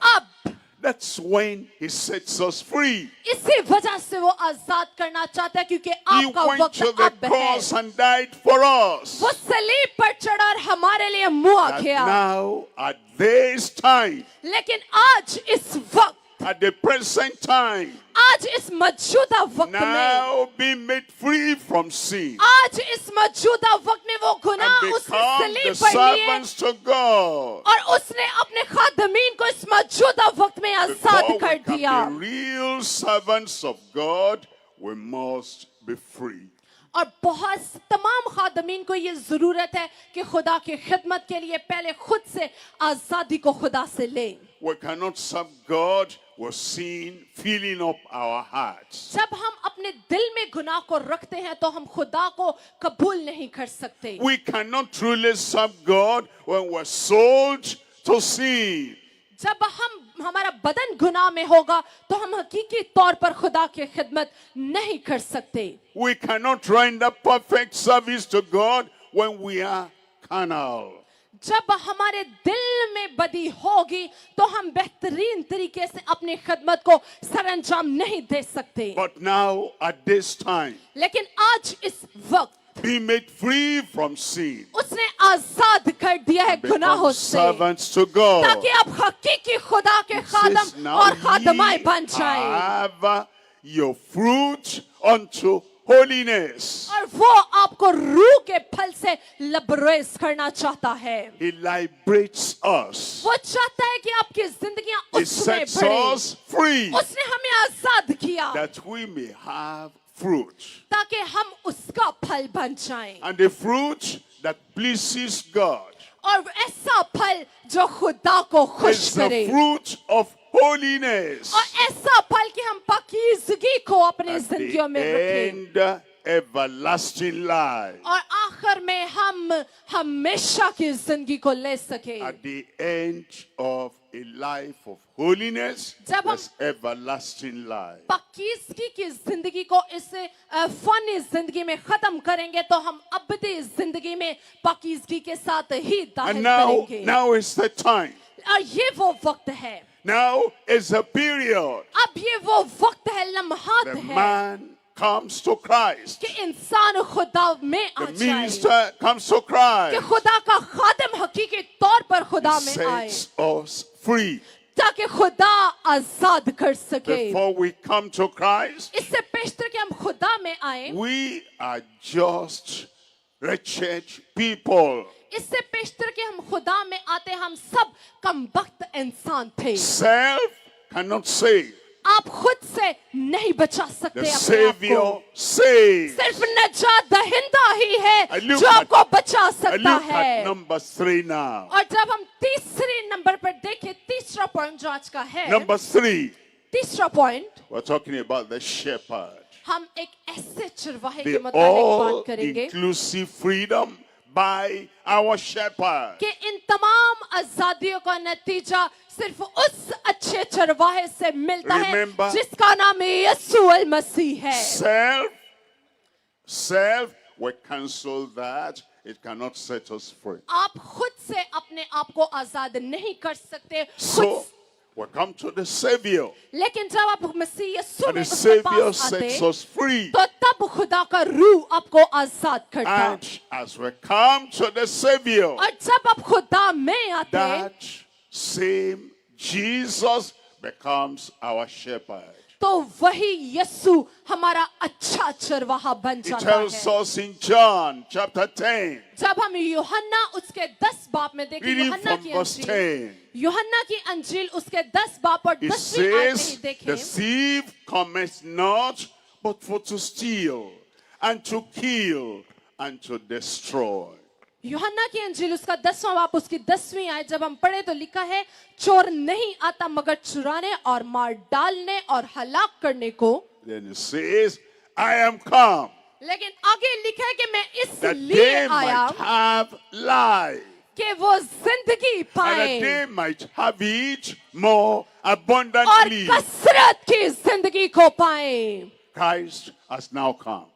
That's when he sets us free. इसी वजह से वो आजाद करना चाहता है क्योंकि He आपका went वक्त to the अब है. cross and died for us. वो सलीब पर चढ़ा और हमारे लिए मुआ That गया. now, at this time, लेकिन आज इस वक्त, at the present time, आज इस मौजूदा वक्त में, now being made free from sin आज इस मौजूदा वक्त में वो गुनाह and उसने become सलीब the पर लिए servants to God. और उसने अपने खादमीन को इस मौजूदा वक्त में आजाद Before कर we can दिया. be real servants of God, we must be free. और बहुत तमाम खादमीन को ये जरूरत है कि खुदा की खिदमत के लिए पहले खुद से आजादी को खुदा से लें. We cannot serve God with sin filling up our hearts. जब हम अपने दिल में गुनाह को रखते हैं तो हम खुदा को कबूल नहीं कर सकते. We cannot truly serve God when we're sold to sin. जब हमारा बदन गुनाह में होगा तो हम हकीकी तौर पर खुदा की खिदमत नहीं कर सकते. We cannot render perfect service to God when we are carnal. जब हमारे दिल में बदी होगी तो हम बेहतरीन तरीके से अपनी खिदमत को सरंजाम नहीं दे सकते. But now, at this time, लेकिन आज इस वक्त be made free from sin. उसने आजाद कर दिया है गुनाहों Become से servants to God. ताकि अब हकीकी खुदा के It says, खादम now और खादमाएं ye बन जाएं. have your fruit unto holiness. और वो आपको रूह के फल से लबरेज करना चाहता है. He liberates us. वो चाहता है कि आपकी जिंदगियां He उसमें sets बढ़े. us free उसने हमें आजाद किया that we may have fruit. ताकि हम उसका फल बन जाएं. And the fruit that pleases God और ऐसा फल जो खुदा को खुश is the करे. fruit of holiness. और ऐसा फल कि हम पाकीज़गी को अपनी At जिंदगियों में the रखें. end, everlasting life. और आखिर में हम हमेशा की जिंदगी को ले सके. At the end of a life of holiness, जब हम- there's everlasting life. पाकीज़गी की जिंदगी को इस फनी जिंदगी में खत्म करेंगे तो हम अबदी जिंदगी में पाकीज़गी के साथ ही दाखिल And now करेंगे. is the time. और ये वो वक्त है. Now is a period. अब ये वो वक्त है, लम्हात The है man comes to Christ. कि इंसान खुदा में आ The जाए. minister comes to कि Christ. खुदा का खादम हकीकी तौर पर खुदा He में आए sets us free. ताकि खुदा आजाद कर सके. Before we come to Christ, इससे पेशतर कि हम खुदा में आए, we are just wretched people. इससे पेशतर कि हम खुदा में आते हम सब कमबख्त इंसान थे. Self cannot save. आप खुद से नहीं बचा सकते The अपने आप Savior को. saves. सिर्फ नजात दहिंदा ही है I look जो at- आपको बचा I सकता look है. at number 3 now. और जब हम तीसरे नंबर पर देखें, तीसरा पॉइंट जो आज का है, Number 3, तीसरा point we're talking about the shepherd. हम एक ऐसे चरवाहे के The मुताबिक बात करेंगे all-inclusive freedom by our shepherd. कि इन तमाम आजादियों का नतीजा सिर्फ उस अच्छे चरवाहे से मिलता है Remember- जिसका नाम यीशु अल मसीह है. Self, we cancel that. It cannot set us free. आप खुद से अपने आप को आजाद नहीं कर सकते. So, we come to the Savior. लेकिन जब आप मसीह यीशु And में the उसके Savior पास sets आते us free. तो तब खुदा का रूह आपको आजाद करता. And as we come to the Savior, और जब आप खुदा में आते that same Jesus becomes our shepherd. तो वही यीशु हमारा अच्छा चरवाहा बन It जाता tells है। us in John chapter 10, जब हम यूहन्ना उसके 10 बाब में देखें, reading यूहन्ना from की verse अंजील, 10, यूहन्ना की अंजील उसके 10 बाब और it 10वीं आयत में ही says, देखें, the thief cometh not but for to steal and to kill and to destroy. यूहन्ना की अंजील उसका 10वां बाब उसकी 10वीं आयत जब हम पढ़े तो लिखा है, चोर नहीं आता मगर चुराने और मार डालने और हलाक करने को। Then it says, I am come लेकिन आगे लिखा है कि मैं that इसलिए they आया might have life, कि वो जिंदगी and that पाए they might have it more और abundantly. कसरत की जिंदगी को पाए। Christ has now come,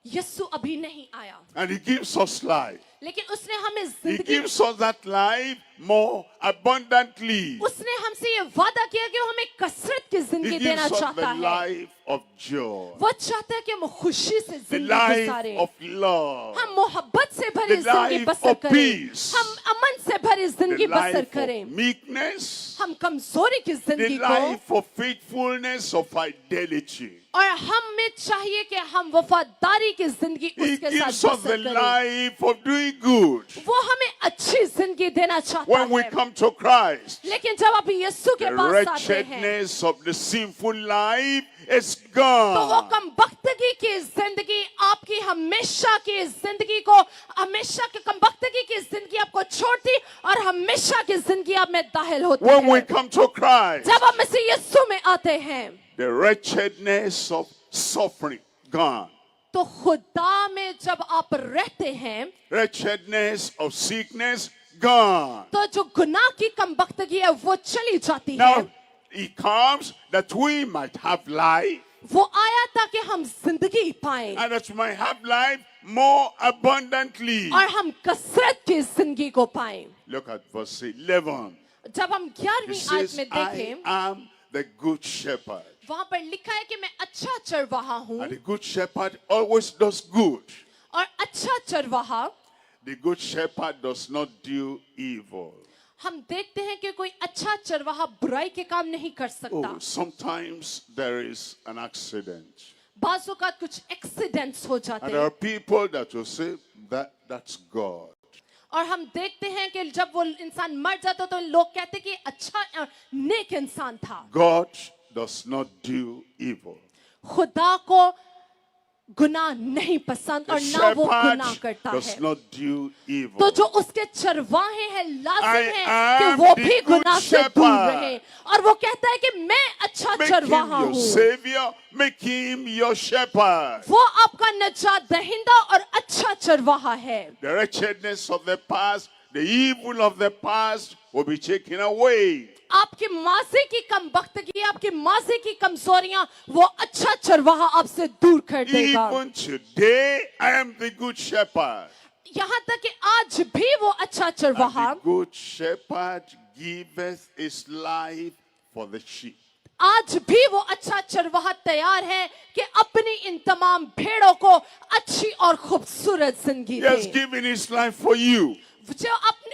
यीशु अभी नहीं आया, and he gives us life. लेकिन उसने हमें He जिंदगी, gives us that life more abundantly. उसने हमसे ये वादा किया कि वो हमें कसरत की He जिंदगी gives देना us चाहता the है। life of joy, वो चाहता है कि हम खुशी से the जिंदगी life गुजारें, of love, हम मोहब्बत से भरी the जिंदगी life बसर of करें, peace, हम अमन से भरी the जिंदगी बसर life करें, of meekness, हम कमजोरी की the जिंदगी को, life of faithfulness, of fidelity. और हमें चाहिए कि हम वफादारी की जिंदगी He उसके gives साथ us the बसर करें। life of doing good. वो हमें अच्छी जिंदगी देना चाहता When we है, come to Christ, लेकिन जब आप यीशु के the पास आते हैं wretchedness of the sinful life is तो वो gone. कमबख्तगी की जिंदगी आपकी हमेशा की जिंदगी को, हमेशा की कमबख्तगी की जिंदगी आपको छोड़ती और हमेशा की जिंदगी आप में दाखिल होती When we है। come to Christ, जब आप मसीह यीशु में आते हैं the wretchedness of suffering gone. तो खुदा में जब आप रहते हैं Wretchedness of sickness gone. तो जो गुनाह की कमबख्तगी है वो चली जाती है। Now, he comes that we might have life, वो आया ताकि हम जिंदगी पाएं and that we might have life more abundantly. और हम कसरत की जिंदगी को पाएं। Look at verse 11. जब हम He 11वीं आयत says, में I देखें, am the good shepherd. वहां पर लिखा है कि मैं अच्छा चरवाहा हूँ, And the good shepherd always does good. और अच्छा चरवाहा, The good shepherd does not do evil. हम देखते हैं कि कोई अच्छा चरवाहा बुराई के काम नहीं कर सकता। Oh, sometimes there is an accident. बाज़ औक़ात कुछ एक्सीडेंट्स हो जाते And there are हैं people that will say that that's God. और हम देखते हैं कि जब वो इंसान मर जाता है तो लोग कहते हैं कि अच्छा नेक इंसान था। God does not do evil. खुदा को गुनाह नहीं पसंद The और ना वो गुनाह shepherd करता does है। not do तो evil. जो उसके चरवाहे हैं लाजिम I है कि am वो the भी good गुनाह से दूर shepherd. रहे और वो कहता है कि मैं अच्छा Make चरवाहा him your हूँ। savior. Make him your shepherd. वो आपका नजात दहिंदा और अच्छा चरवाहा है। The wretchedness of the past, the evil of the past will be taken away. आपकी माजी की कमबख्तगी, आपकी माजी की कमजोरियां वो अच्छा चरवाहा आपसे दूर कर देगा। Even today, I am the good shepherd. यहाँ तक कि आज भी वो अच्छा And चरवाहा, the good shepherd giveth his life for the sheep. आज भी वो अच्छा चरवाहा तैयार है कि अपनी इन तमाम भेड़ों को अच्छी और खूबसूरत जिंदगी He has they. given his life for you, जो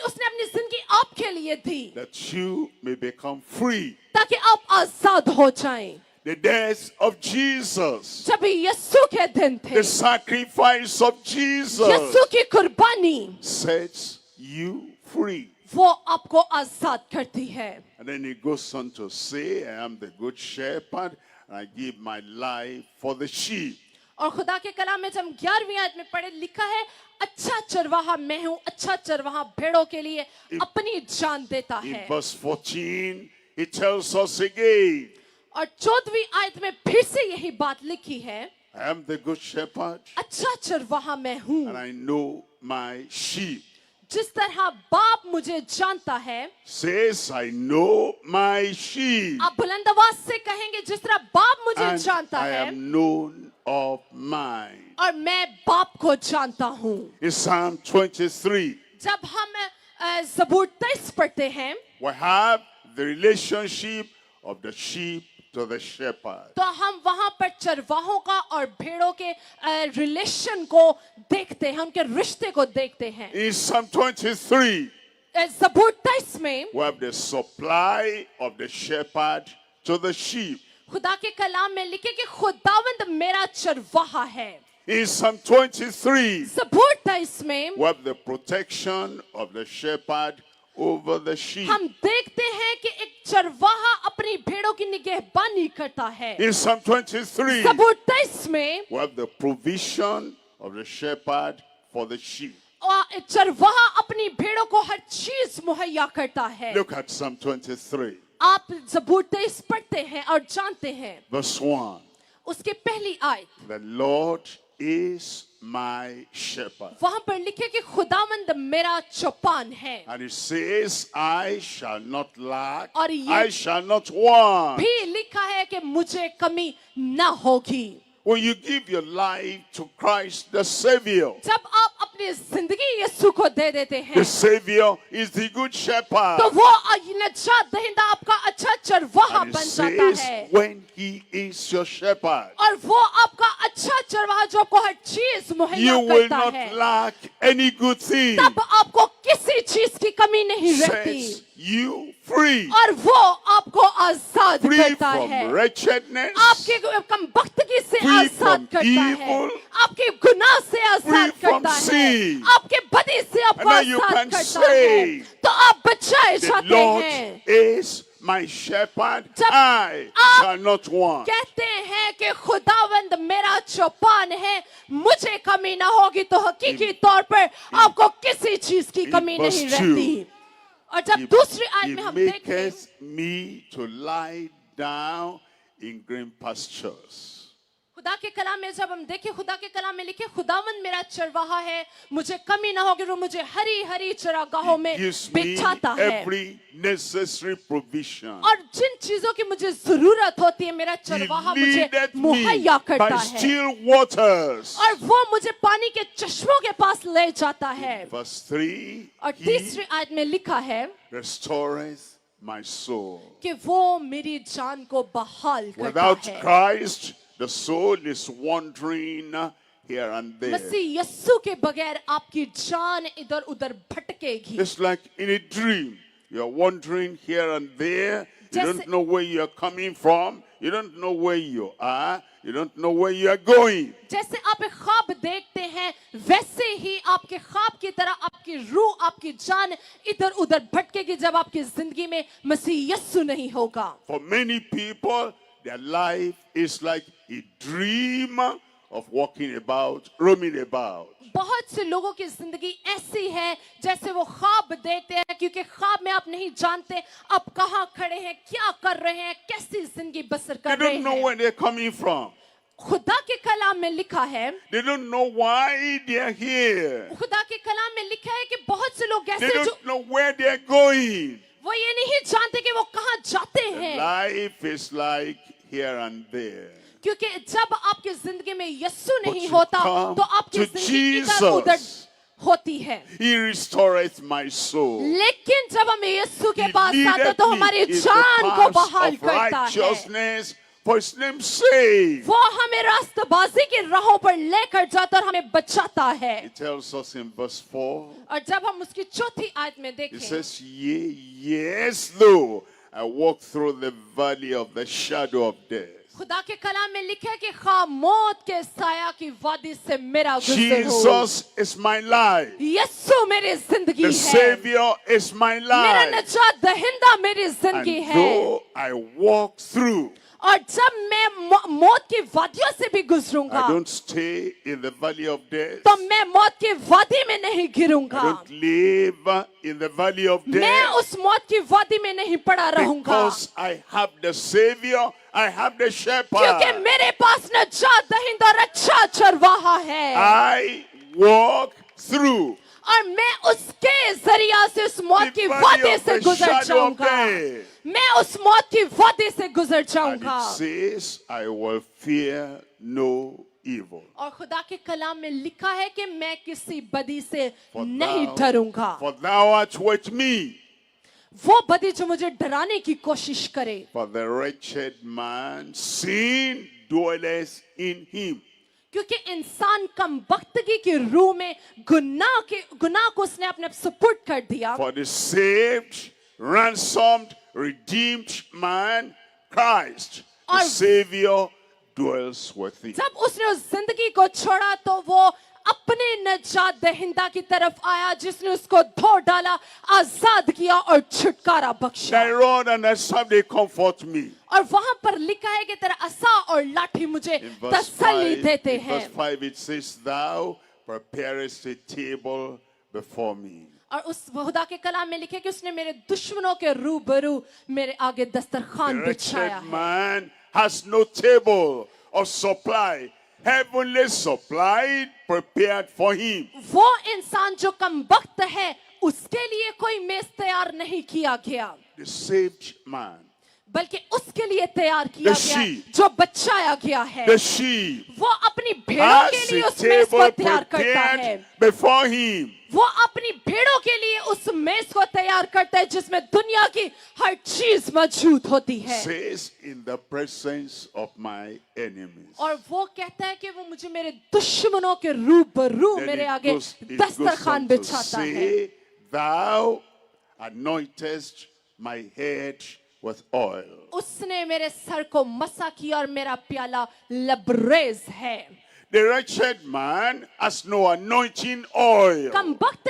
उसने अपनी जिंदगी आपके लिए दी that you may become free. ताकि आप आजाद हो जाएं। The death of Jesus, जब यीशु के दिन थे, the sacrifice of Jesus यीशु की कुर्बानी sets you free. वो आपको आजाद करती है। And then he goes on to say, I am the good shepherd, and I give my life for the sheep. और खुदा के कलाम में जब 11वीं आयत में पढ़े लिखा है, अच्छा चरवाहा मैं हूँ, अच्छा चरवाहा भेड़ों के लिए अपनी जान देता In है। verse 14, he tells us again, और 14वीं आयत में फिर से यही बात लिखी है, I am the good shepherd, अच्छा चरवाहा मैं and हूँ, I know my sheep. जिस तरह बाप मुझे जानता है। Says, I know my sheep, आप बुलंद आवाज से कहेंगे, जिस तरह बाप मुझे and जानता I है am known of mine. और मैं बाप को जानता हूँ। In Psalm 23, जब हम ज़बूर 23 पढ़ते हैं we have the relationship of the sheep to the shepherd. तो हम वहां पर चरवाहों का और भेड़ों के रिलेशन को देखते हैं, उनके रिश्ते को देखते हैं। In Psalm 23, ज़बूर 23 में we have the supply of the shepherd to the sheep. खुदा के कलाम में लिखे कि खुदावंद मेरा चरवाहा है। In Psalm 23, ज़बूर 23 में we have the protection of the shepherd over the sheep. हम देखते हैं कि एक चरवाहा अपनी भेड़ों की निगहबानी करता है। In Psalm 23, ज़बूर 23 में we have the provision of the shepherd for the sheep. एक चरवाहा अपनी भेड़ों को हर चीज मुहैया करता है। Look at Psalm 23, आप ज़बूर 23 पढ़ते हैं और जानते हैं verse 1. उसके पहली आयत The Lord is my shepherd. वहां पर लिखे कि खुदावंद मेरा चौपान है। And it says, I shall not lack, और ये I shall not want. भी लिखा है कि मुझे कमी ना होगी। When you give your life to Christ the Savior, जब आप अपनी जिंदगी यीशु को दे देते हैं the Savior is the good तो shepherd. वो नजात दहिंदा आपका अच्छा चरवाहा And it बन जाता says, है when He is your shepherd, और वो आपका अच्छा चरवाहा जो आपको हर चीज मुहैया you will करता not है lack any good thing. तब आपको किसी चीज की कमी नहीं रहती Sets you free. और वो आपको आजाद Free करता from है wretchedness. आपके कमबख्तगी से Free आजाद from करता है evil. आपके गुनाह से आजाद Free from करता है sin. आपके बदी से आपको And now you Azad can करता है say, तो आप बचाए The जाते Lord हैं is my shepherd. जब I आप shall not want. कहते हैं कि खुदावंद मेरा चौपान है मुझे कमी ना होगी तो हकीकी तौर पर आपको किसी चीज की कमी verse नहीं 2, रहती और जब दूसरी आयत He में हम देखें maketh me to lie down in green pastures. खुदा के कलाम में जब हम देखें खुदा के कलाम में लिखे खुदावंद मेरा चरवाहा है मुझे कमी ना होगी वो मुझे हरी हरी चरागाहों में Gives me बिठाता है every necessary provision. और जिन चीजों की मुझे जरूरत होती है मेरा He चरवाहा मुझे leadeth me मुहैया करता by है still waters. और वो मुझे पानी के चश्मों के पास ले जाता है Verse 3, और He तीसरी आयत में लिखा है restoreth my soul. कि वो मेरी जान को बहाल करता Without है Christ, the soul is wandering here and there. मसीह यस्सु के बगैर आपकी जान इधर उधर भटकेगी It's like in a dream. You're wandering here and there. You जैसे- don't know where you're coming from. You don't know where you are. You don't know where you are going. जैसे आप एक ख्वाब देखते हैं वैसे ही आपके ख्वाब की तरह आपकी रूह आपकी जान इधर उधर भटकेगी जब आपकी जिंदगी में मसीह यस्सु नहीं होगा For many people, their life is like a dream of walking about, roaming about. बहुत से लोगों की जिंदगी ऐसी है जैसे वो ख्वाब देखते हैं क्योंकि ख्वाब में आप नहीं जानते आप कहाँ खड़े हैं क्या कर रहे हैं कैसी जिंदगी बसर They कर रहे don't know हैं where they're coming from. खुदा के कलाम में लिखा है They don't know why they're here. खुदा के कलाम में लिखा है कि बहुत से लोग They ऐसे जो don't know where they're going. वो ये नहीं जानते कि वो कहाँ जाते हैं Life is like here and there. क्योंकि जब आपकी जिंदगी में यस्सु नहीं you होता come तो आपकी to जिंदगी इधर उधर Jesus. होती है He restoreth my soul. लेकिन जब हम यस्सु के He पास आते leadeth तो me हमारी in the जान को paths बहाल of करता है righteousness for His name's sake. वो हमें रास्तबाजी की राहों पर लेकर जाता और हमें बचाता है He tells us in verse 4, और जब हम उसकी चौथी आयत में He देखें says, yes, though I walk through the valley of the shadow of death. खुदा के कलाम में लिखा है कि खा मौत के साया की वादी से मेरा गुजर हो Jesus is my life. Yesu मेरी जिंदगी The है Savior is my मेरा life. नजात दहिंदा मेरी जिंदगी And है though I walk through, और जब मैं मौत की वादियों से भी गुजरूंगा I don't stay in the valley of death. तो मैं मौत की वादी में नहीं I गिरूंगा don't live in the valley of मैं death. उस मौत की वादी में नहीं पड़ा रहूंगा Because I have the Savior, I have the क्योंकि shepherd. मेरे पास नजात दहिंदा और अच्छा चरवाहा है I walk through और मैं उसके जरिया से उस मौत the की valley वादी of से the गुजर shadow of जाऊंगा death. मैं उस मौत की वादी से गुजर And जाऊंगा it says, I will fear no evil. और खुदा के कलाम में लिखा है कि मैं किसी बदी से For नहीं thou- डरूंगा For thou art with me. वो बदी जो मुझे डराने की कोशिश करे For the wretched man, sin dwelleth in him. क्योंकि इंसान कम वक्तगी की रूह में गुनाह को उसने अपने सुपुर्द कर दिया For the saved, ransomed, redeemed man, Christ the और Savior dwells with him. जब उसने उस जिंदगी को छोड़ा तो वो अपने नजात दहिंदा की तरफ आया जिसने उसको धो डाला, आजाद किया और छुटकारा बख्शा। Thy rod and thy staff, they comfort me. और वहां पर लिखा है कि तेरा असा और लाठी मुझे In verse तसल्ली 5, देते in verse हैं। 5 it says, Thou preparest a table before me. और उस खुदा के कलाम में लिखे कि उसने मेरे दुश्मनों के रूबरू मेरे आगे The दस्तरखान बिछाया wretched है। man has no table of supply, heavenly supplied, prepared for him. वो इंसान जो कमबख्त है उसके लिए कोई मेज तैयार नहीं किया गया, The saved man, बल्कि उसके लिए तैयार किया The गया sheep. जो बचाया गया है। the sheep, वो अपनी भेड़ों के has लिए a उस मेज को table तैयार करता है। prepared before him. वो अपनी भेड़ों के लिए उस मेज को तैयार करता है जिसमें दुनिया की हर चीज मौजूद होती है। Says, in the presence of my enemies. और वो कहता है कि वो मुझे मेरे दुश्मनों के रूबरू Then मेरे it आगे goes दस्तरखान on to बिछाता है। say, Thou anointest my head with oil. उसने मेरे सर को मसा किया और मेरा प्याला लबरेज है। The wretched man has no anointing oil. कमबख्त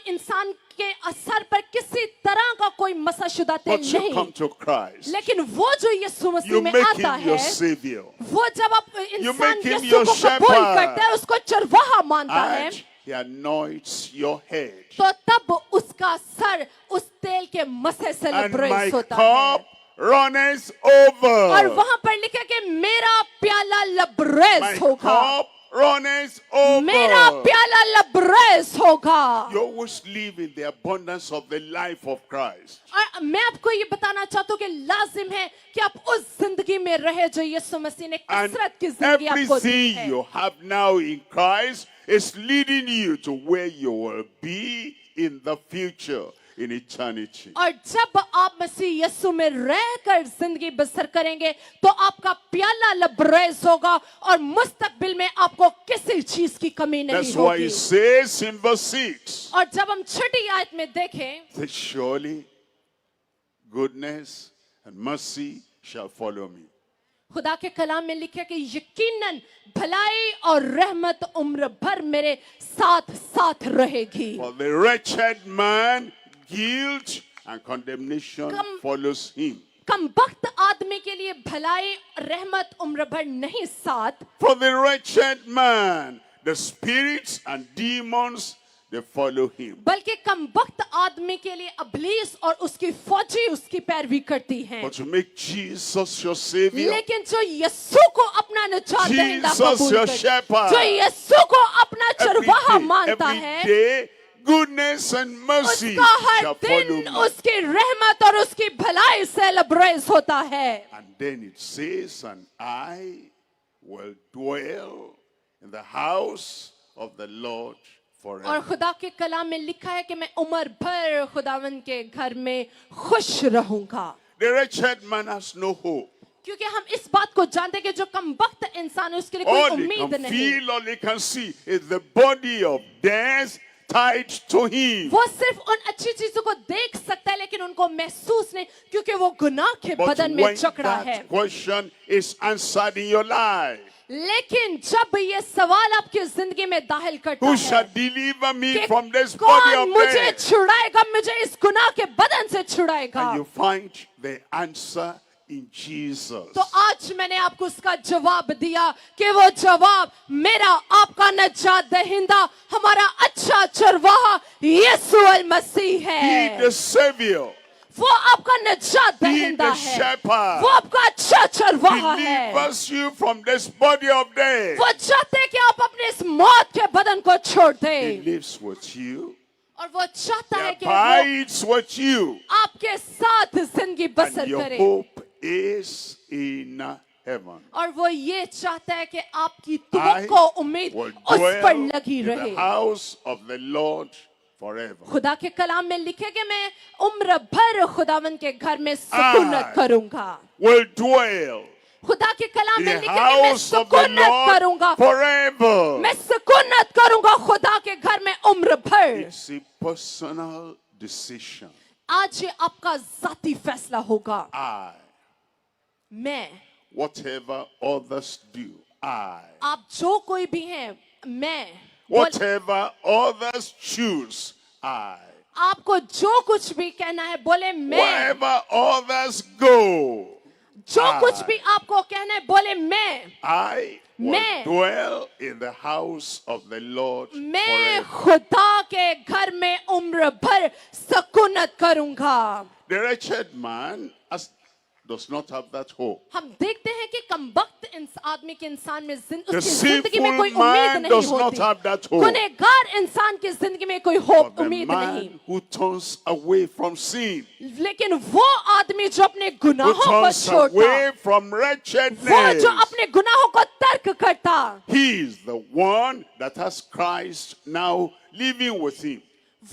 इंसान के असर पर किसी तरह का कोई मसाशुदा तेल But you come नहीं, to Christ. लेकिन वो जो यीशु मसीह You में make आता him your है, savior. वो जब आप You इंसान make him यीशु your को कबूल shepherd. करता है, उसको चरवाहा मानता है, And he anoints your head. तो तब उसका सर उस तेल के मसे से And my लबरेज होता cup है। runneth और over. वहां पर लिखा कि मेरा प्याला लबरेज My होगा, cup runneth over. मेरा प्याला लबरेज होगा। You always live in the abundance of the life of Christ. और मैं आपको ये बताना चाहता हूँ कि लाजिम है कि आप उस जिंदगी में रहे जो यीशु मसीह ने And कसरत की जिंदगी आपको दी everything है। you have now in Christ is leading you to where you will be in the future, in eternity. और जब आप मसीह यीशु में रहकर जिंदगी बसर करेंगे तो आपका प्याला लबरेज होगा और मुस्तकबिल में आपको किसी चीज की कमी नहीं That's why होगी। it says in verse 6, और जब हम छठी आयत में देखें that surely goodness and mercy shall follow me. खुदा के कलाम में लिखा कि यकीनन भलाई और रहमत उम्र भर मेरे साथ साथ रहेगी। For the wretched man, guilt and condemnation Come- follows him. कमबख्त आदमी के लिए भलाई रहमत उम्र भर नहीं साथ, For the wretched man, the spirits and demons, they follow him. बल्कि कमबख्त आदमी के लिए अबलीस और उसकी फौजी उसकी पैरवी करती हैं। But to make Jesus your savior, लेकिन जो यीशु को अपना निजात दहिंदा Jesus कबूल your करता है, shepherd, जो यीशु को अपना every चरवाहा day, मानता every है, day, goodness and mercy उसका हर shall follow दिन me. उसकी रहमत और उसकी भलाई से लबरेज होता है। And then it says, and I will dwell in the house of the Lord और forever. खुदा के कलाम में लिखा है कि मैं उम्र भर खुदावन के घर में खुश रहूंगा। The wretched man has no hope. क्योंकि हम इस बात को जानते हैं कि जो कमबख्त इंसान है उसके लिए कोई All he उम्मीद can नहीं। feel, all he can see is the body of death tied to him. वो सिर्फ उन अच्छी चीजों को देख सकता है लेकिन उनको महसूस नहीं, क्योंकि वो गुनाह के But बदन में when जकड़ा है। that question is answered in your life, लेकिन जब ये सवाल आपकी जिंदगी में दाखिल करता who है shall deliver me कि from this body कौन of मुझे death? छुड़ाएगा, मुझे इस गुनाह के बदन से छुड़ाएगा, And you find the answer in Jesus. तो आज मैंने आपको उसका जवाब दिया कि वो जवाब मेरा आपका नजात दहिंदा हमारा अच्छा चरवाहा यीशु अल मसीह He है। the Savior, वो आपका नजात He दहिंदा the है, shepherd, वो आपका अच्छा चरवाहा है। delivers you from this body of death. वो चाहते हैं कि आप अपने इस मौत के बदन को छोड़ He दें lives with you, और वो चाहता He है कि वो abides with you, आपके साथ जिंदगी and बसर your करे hope is in heaven. और वो ये चाहता है कि आपकी I तुवक्को उम्मीद will उस पर dwell लगी in रहे। the house of the Lord forever. खुदा के कलाम में लिखे कि मैं उम्र भर खुदावन के घर में सुकूनत करूंगा। Will dwell खुदा के कलाम in में the लिखे कि मैं house of the सुकूनत करूंगा, Lord forever. मैं सुकूनत करूंगा खुदा के घर में उम्र भर। It's a personal decision. आज ये आपका जाती फैसला होगा। I मैं whatever others do, I. आप जो कोई भी हैं, मैं Whatever others choose, I. आपको जो कुछ भी कहना है बोले मैं, Wherever others go, जो कुछ भी आपको कहना है बोले मैं, I will मैं- dwell in the house of the Lord मैं forever. खुदा के घर में उम्र भर सकूनत करूंगा. The wretched man does not have that hope. हम देखते हैं कि कमबख्त आदमी के इंसान में The उसकी जिंदगी में sinful कोई उम्मीद man नहीं does not होती. have that hope. गुनहगार इंसान की जिंदगी में कोई But होप the उम्मीद नहीं. man who turns away from sin, लेकिन वो आदमी जो अपने who गुनाहों को turns छोड़ता, away from वो wretchedness, जो अपने गुनाहों को तर्क करता, he is the one that has Christ now living with him.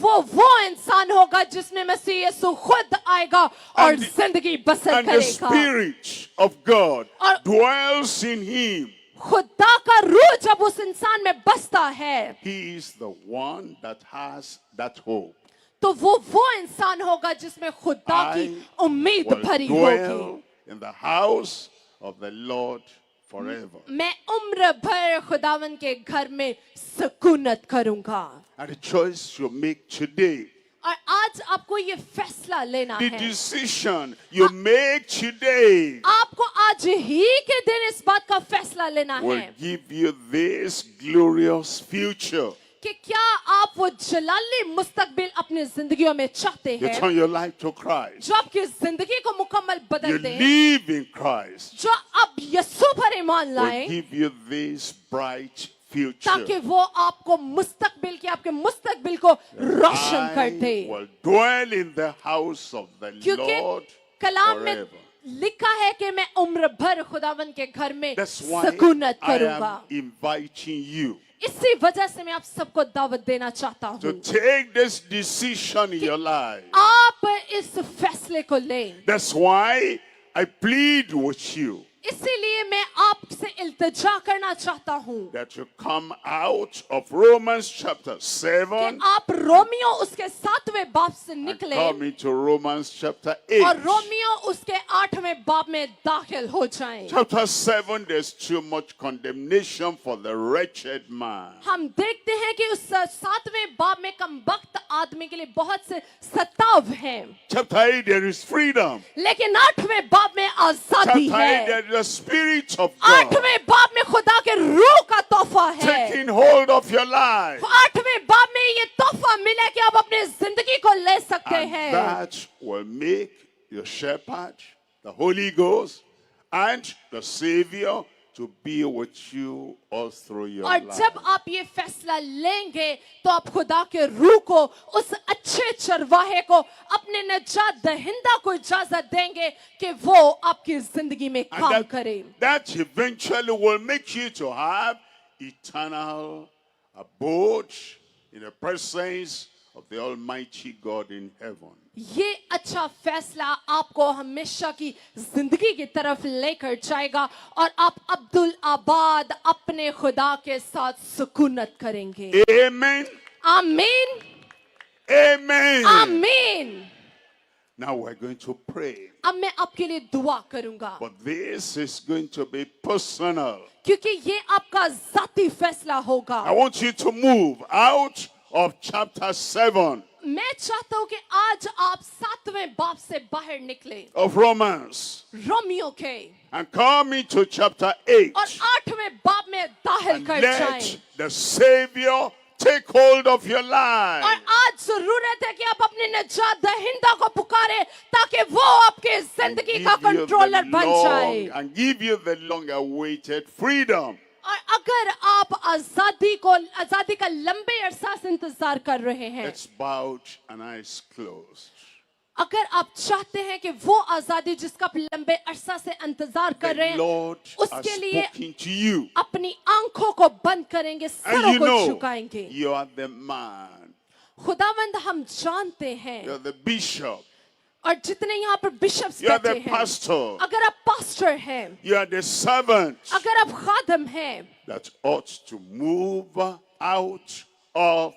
वो इंसान होगा जिसमें मसीह यीशु खुद आएगा और And the- जिंदगी बसर And the करेगा. Spirit of God और- dwells in him. खुदा का रूह जब उस इंसान में बसता है, He is the one that has that hope. तो वो इंसान होगा जिसमें खुदा की I उम्मीद will भरी dwell होगी. in the house of the Lord forever. मैं उम्र भर खुदावन के घर में सकूनत करूंगा. And the choice you make today, और आज आपको ये फैसला लेना the है. decision you make today आपको आज ही के दिन इस बात का फैसला लेना will है give you this glorious future. कि क्या आप वो जलाली मुस्तकबिल अपनी जिंदगियों में चाहते You हैं, turn your life to Christ. जो आपकी जिंदगी को मुकम्मल You बदल दे, live in Christ. जो आप यीशु पर ईमान Will लाएं, give you this bright future. ताकि वो आपको मुस्तकबिल की आपके मुस्तकबिल को रोशन कर दे. I will dwell in the house of the क्योंकि Lord कलाम में forever. लिखा है कि मैं उम्र भर खुदावन के घर में That's why सकूनत I करूंगा. am inviting you इसी वजह से मैं आप सबको दावत देना चाहता to हूँ. take this decision in your life. आप इस फैसले को लें. That's why I plead with you इसीलिए मैं आपसे इल्तिजा करना चाहता हूँ that you come out of Romans chapter कि 7 आप रोमियो उसके 7वें बाब से and निकले come into Romans chapter 8. और रोमियो उसके 8वें बाब में दाखिल हो जाएं. Chapter 7, there's too much condemnation for the wretched man. हम देखते हैं कि उस 7वें बाब में कमबख्त आदमी के लिए बहुत से सताव हैं, Chapter 8, there is freedom. लेकिन 8वें बाब में आजादी Chapter 8, है. there is the Spirit of God 8वें बाब में खुदा के रूह का तोहफा है. taking hold of your life. 8वें बाब में ये तोहफा मिला कि आप अपनी जिंदगी को ले सकते And हैं. that will make your shepherd, the Holy Ghost, and the Savior to be with you all through your और life. जब आप ये फैसला लेंगे तो आप खुदा के रूह को, उस अच्छे चरवाहे को, अपने नजात दहिंदा को इजाजत देंगे कि वो आपकी जिंदगी में And काम करे. that eventually will make you to have eternal abode in the presence of the Almighty God in heaven. ये अच्छा फैसला आपको हमेशा की जिंदगी की तरफ लेकर जाएगा और आप अब्दुल आबाद अपने खुदा के साथ सुकूनत करेंगे. Amen. आमीन, Amen. आमीन. Now we're going to pray. अब मैं आपके लिए दुआ करूंगा But this is going to be personal. क्योंकि ये आपका जाती फैसला होगा. I want you to move out of chapter 7 मैं चाहता हूँ कि आज आप 7वें बाब से बाहर निकले of Romans रोमियो के and come into chapter 8 और 8वें बाब में दाखिल and कर let जाएं. the Savior take hold of your और life. आज जरूरत है कि आप अपने नजात दहिंदा को पुकारे ताकि वो आपके जिंदगी का कंट्रोलर बन जाए. And give you the long awaited freedom. और अगर आप आजादी का लंबे अरसा से इंतजार कर रहे हैं, Let's bow and eyes closed. अगर आप चाहते हैं कि वो आजादी जिसका आप लंबे अरसा से इंतजार कर रहे The हैं, Lord has उसके लिए spoken to you. अपनी आंखों को बंद करेंगे, And सरों you को know झुकाएंगे. you are the man. खुदावंद हम जानते हैं, You are the bishop. और जितने यहाँ पर बिशप्स You are बैठे the हैं, pastor. अगर आप पास्टर हैं, You are the servant अगर आप खादम हैं, that ought to move out of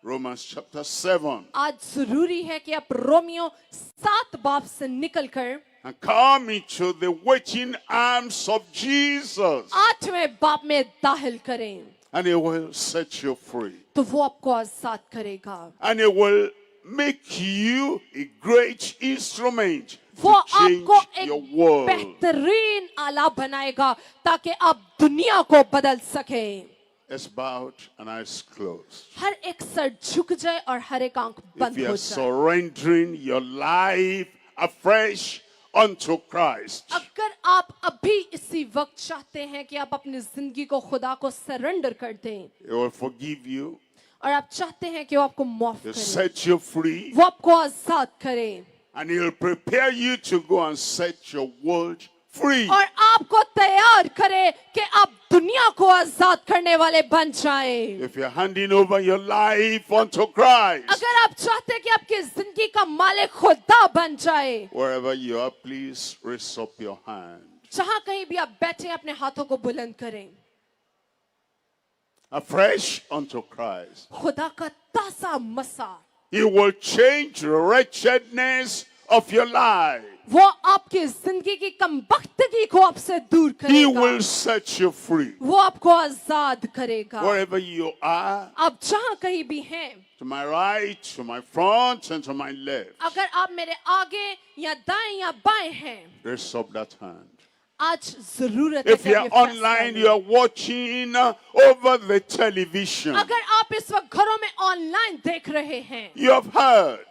Romans chapter 7. आज जरूरी है कि आप रोमियो 7 बाब से निकलकर and come into the waiting arms of Jesus. 8वें बाप में दाखिल करें, And he will set you free. तो वो आपको आजाद करेगा. And he will make you a great instrument वो to change आपको your एक world. बेहतरीन आला बनाएगा ताकि आप दुनिया को बदल सकें. It's bowed and eyes closed. हर एक सर झुक जाए और हर एक आंख If बंद you हो are जाए. surrendering your life afresh unto Christ, अगर आप अभी इसी वक्त चाहते हैं कि आप अपनी जिंदगी को खुदा को सरेंडर कर दें he will forgive you, और आप चाहते हैं कि वो आपको माफ he'll करे, set you free, वो आपको आजाद करे and he'll prepare you to go and set your world free. और आपको तैयार करे कि आप दुनिया को आजाद करने वाले बन जाएं. If you're handing over your life unto Christ, अगर आप चाहते हैं कि आपकी जिंदगी का मालिक खुदा बन जाए, wherever you are, please raise up your hand. जहां कहीं भी आप बैठे अपने हाथों को बुलंद करें. Afresh unto Christ. खुदा का ताजा मसा He will change the wretchedness of your life. वो आपकी जिंदगी की कमबख्तगी को आपसे दूर He करेगा. will set you free. वो आपको आजाद करेगा. Wherever you are, आप जहां कहीं भी हैं, to my right, to my front, and to my left, अगर आप मेरे आगे या दाएं या बाएं हैं, raise up that hand. आज जरूरत है If कि you're आप ये फैसला online, लें. you are watching over the television. अगर आप इस वक्त घरों में ऑनलाइन देख रहे हैं, You have heard.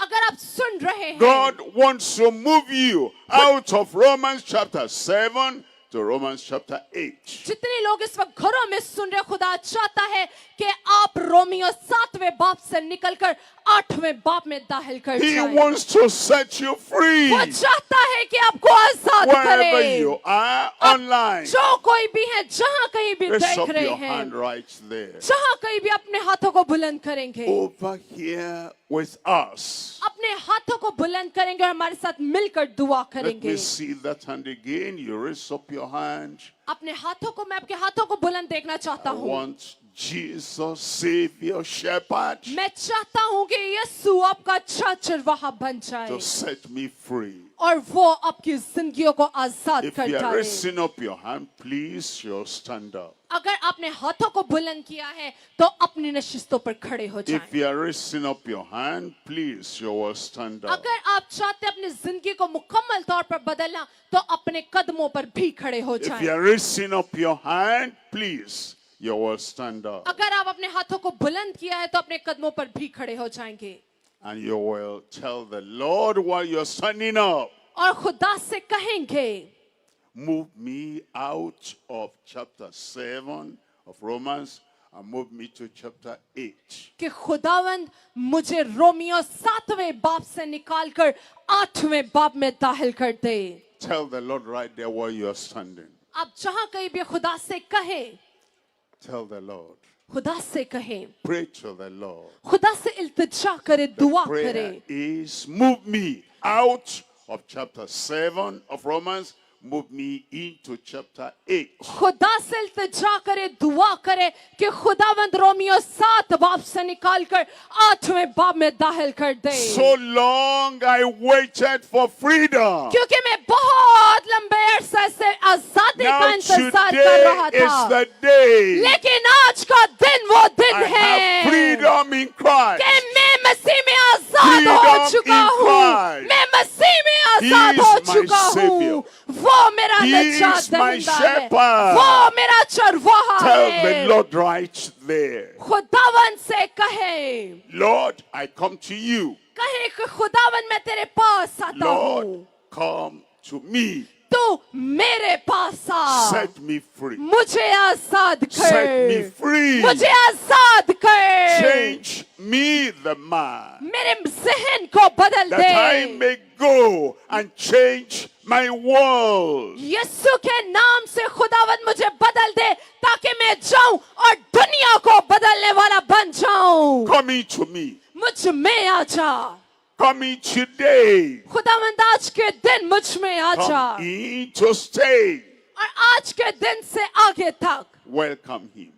अगर आप सुन रहे हैं, God wants to move you out of Romans chapter 7 to Romans chapter 8. जितने लोग इस वक्त घरों में सुन रहे, खुदा चाहता है कि आप रोमियो 7वें बाप से निकलकर 8वें बाप में दाखिल कर He जाएं. wants to set you free. वो चाहता है कि आपको आजाद Wherever करे. you are आप online, जो कोई भी है, जहां कहीं भी raise देख up रहे your हैं, hand right there. जहां कहीं भी अपने हाथों को बुलंद करेंगे, Over here with us. अपने हाथों को बुलंद करेंगे और हमारे साथ मिलकर दुआ Let करेंगे. me see that hand again. You raise up your hand. अपने हाथों को, मैं आपके हाथों को बुलंद देखना चाहता I हूँ. want Jesus, Savior, Shepherd, मैं चाहता हूँ कि यीशु आपका अच्छा चरवाहा बन जाए to set me free. और वो आपकी जिंदगियों को आजाद If कर you are डाले. raising up your hand, please, you'll stand up. अगर आपने हाथों को बुलंद किया है तो अपनी नशिस्तों पर खड़े हो If जाएं. you are raising up your hand, please, you will stand up. अगर आप चाहते हैं अपनी जिंदगी को मुकम्मल तौर पर बदलना तो अपने कदमों पर भी खड़े हो If you जाएं. are raising up your hand, please, you will stand up. अगर आप अपने हाथों को बुलंद किया है तो अपने कदमों पर भी खड़े हो जाएंगे And you will tell the Lord while you're standing up, और खुदा से कहेंगे, move me out of chapter 7 of Romans and move me to chapter 8. कि खुदावंद मुझे रोमियो 7वें बाप से निकालकर 8वें बाप में दाखिल कर दे. Tell the Lord right there while you are standing. आप जहां कहीं भी खुदा से कहें, Tell the Lord. खुदा से कहें, Pray to the Lord. खुदा से इल्तिजा करे, दुआ Prayer करे. is move me out of chapter 7 of Romans, move me into chapter 8. खुदा से इल्तिजा करे, दुआ करे कि खुदावंद रोमियो 7 बाप से निकालकर 8वें बाप में दाखिल कर दे. So long I waited for freedom. क्योंकि मैं बहुत लंबे अरसे से आजादी का Now इंतजार कर रहा today is था, the day लेकिन आज का दिन वो दिन I है have freedom in Christ. कि मैं मसीह में आजाद हो Freedom चुका in हूँ. Christ. मैं मसीह में He आजाद is हो my चुका हूँ. Savior. वो मेरा He निजात is my दहिंदा है. shepherd. वो मेरा चरवाहा Tell है. the Lord right there. खुदावन से कहे, Lord, I come to you. कहे कि खुदावन मैं तेरे पास आता Lord, हूँ. come to me. तू मेरे पास आ. Set me free. मुझे आजाद Set me कर. free. मुझे आजाद कर. Change me, the man, मेरे जहन को बदल that I they. may go and change my world. यीशु के नाम से खुदावन मुझे बदल दे ताकि मैं जाऊं और दुनिया को बदलने वाला बन जाऊं. Come into me. मुझ में आ जा. Come in today. खुदावंद आज के दिन मुझ में आ जा Come in to stay. और आज के दिन से आगे तक Welcome him.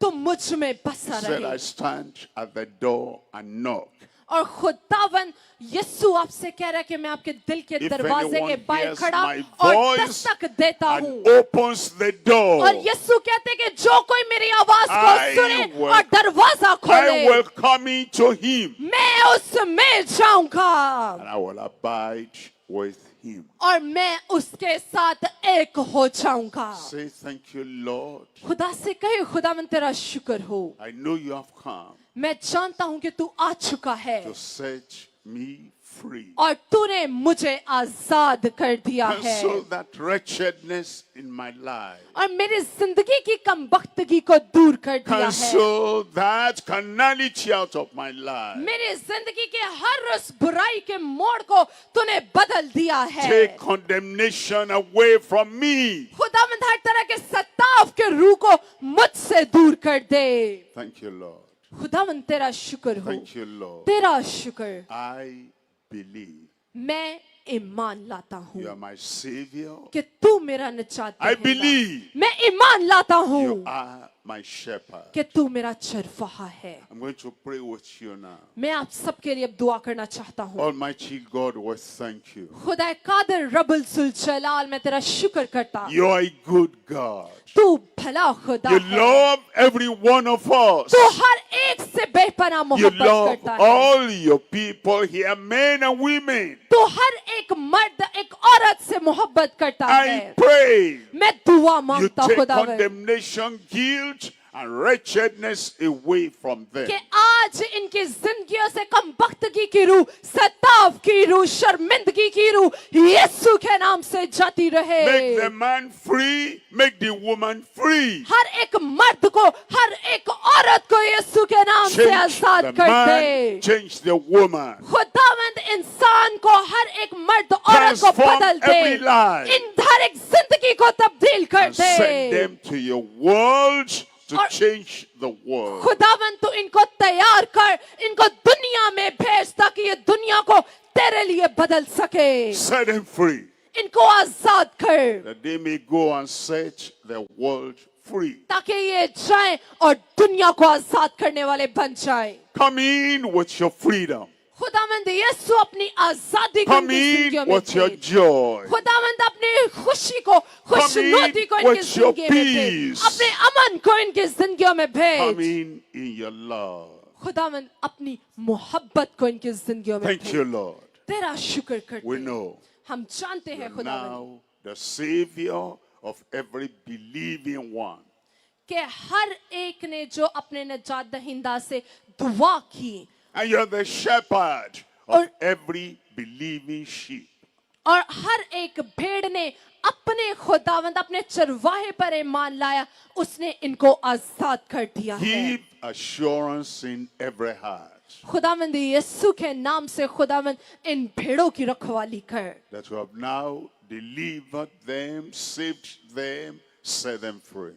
तुम मुझ में बसा Said, I रहे. stand at the door and knock. और खुदावन यीशु आपसे कह रहा है कि मैं आपके दिल के If दरवाजे के anyone बाहर hears खड़ा my और voice दस्तक देता हूँ and opens the door, और यीशु कहते हैं कि जो कोई मेरी आवाज को I सुने will- और दरवाजा I खोले will come into him मैं उसमें जाऊंगा and I will abide with him. और मैं उसके साथ एक हो जाऊंगा Say thank you, Lord. खुदा से कहे खुदावन तेरा शुक्र हो I know you have come मैं जानता हूं कि तू आ चुका है to set me free. और तूने मुझे आजाद कर दिया है Cancel that wretchedness in my life. और मेरी जिंदगी की कमबख्तगी को दूर कर दिया है Cancel that carnality out of my life. मेरी जिंदगी के हर उस बुराई के मोड़ को तूने बदल दिया है Take condemnation away from me. खुदावंद हर तरह के सताव के रूह को मुझसे दूर कर दे Thank you, Lord. खुदावंद तेरा शुक्र हो Thank you, Lord. तेरा शुक्र I believe मैं ईमान लाता हूँ you are my savior. कि तू मेरा निजात I दहेगा। believe मैं ईमान लाता हूँ you are my shepherd. कि तू मेरा चरवाहा है I'm going to pray with you now. मैं आप सबके लिए अब दुआ करना चाहता हूँ Almighty God, we thank you. खुदा कादिर रब्बुल जुल जलाल मैं तेरा शुक्र करता You are a good God. तू भला खुदा You है love every one of us. तू हर एक से बेपनाह You मोहब्बत love करता है all your people here, men and women. तू हर एक मर्द एक औरत से मोहब्बत करता I है pray मैं दुआ you मांगता take खुदा condemnation, guilt, and wretchedness away from them. कि आज इनकी जिंदगियों से कमबख्तगी की रूह सताव की रूह शर्मिंदगी की रूह यीशु के नाम से जाती रहे Make the man free, make the woman free. हर एक मर्द को हर एक औरत को यीशु के नाम से Change आजाद the कर man, they change the woman. खुदावंद इंसान को हर एक मर्द औरत को Transform बदल दे every life. इन हर एक जिंदगी को तब्दील कर And send they them to your world to और- change the world. खुदावंद तू इनको तैयार कर इनको दुनिया में भेज ताकि ये दुनिया को तेरे लिए बदल सके Set them free, इनको आजाद कर that they may go and set the world free. ताकि ये जाएं और दुनिया को आजाद करने वाले बन जाएं Come in with your freedom. खुदावंद यीशु अपनी आजादी को Come इनकी in जिंदगियों में with your भेज। joy. खुदावंद अपनी खुशी को खुशनुदी को इनकी with your जिंदगी में भेज peace. अपने अमन को इनकी जिंदगियों में Come भेज in your love. खुदावंद अपनी मोहब्बत को इनकी जिंदगियों में Thank you, भेज Lord. तेरा शुक्र करते We हैं know हम जानते हैं you're खुदावंद now the Savior of every believing one. कि हर एक ने जो अपने निजात दहिंदा से दुआ की And you're the shepherd of every believing sheep. और हर एक भेड़ ने अपने खुदावंद अपने चरवाहे पर ईमान लाया उसने इनको आजाद कर दिया है Give assurance in every heart खुदावंद यीशु के नाम से खुदावंद इन भेड़ों की रखवाली कर that you have now delivered them, saved them, set them free.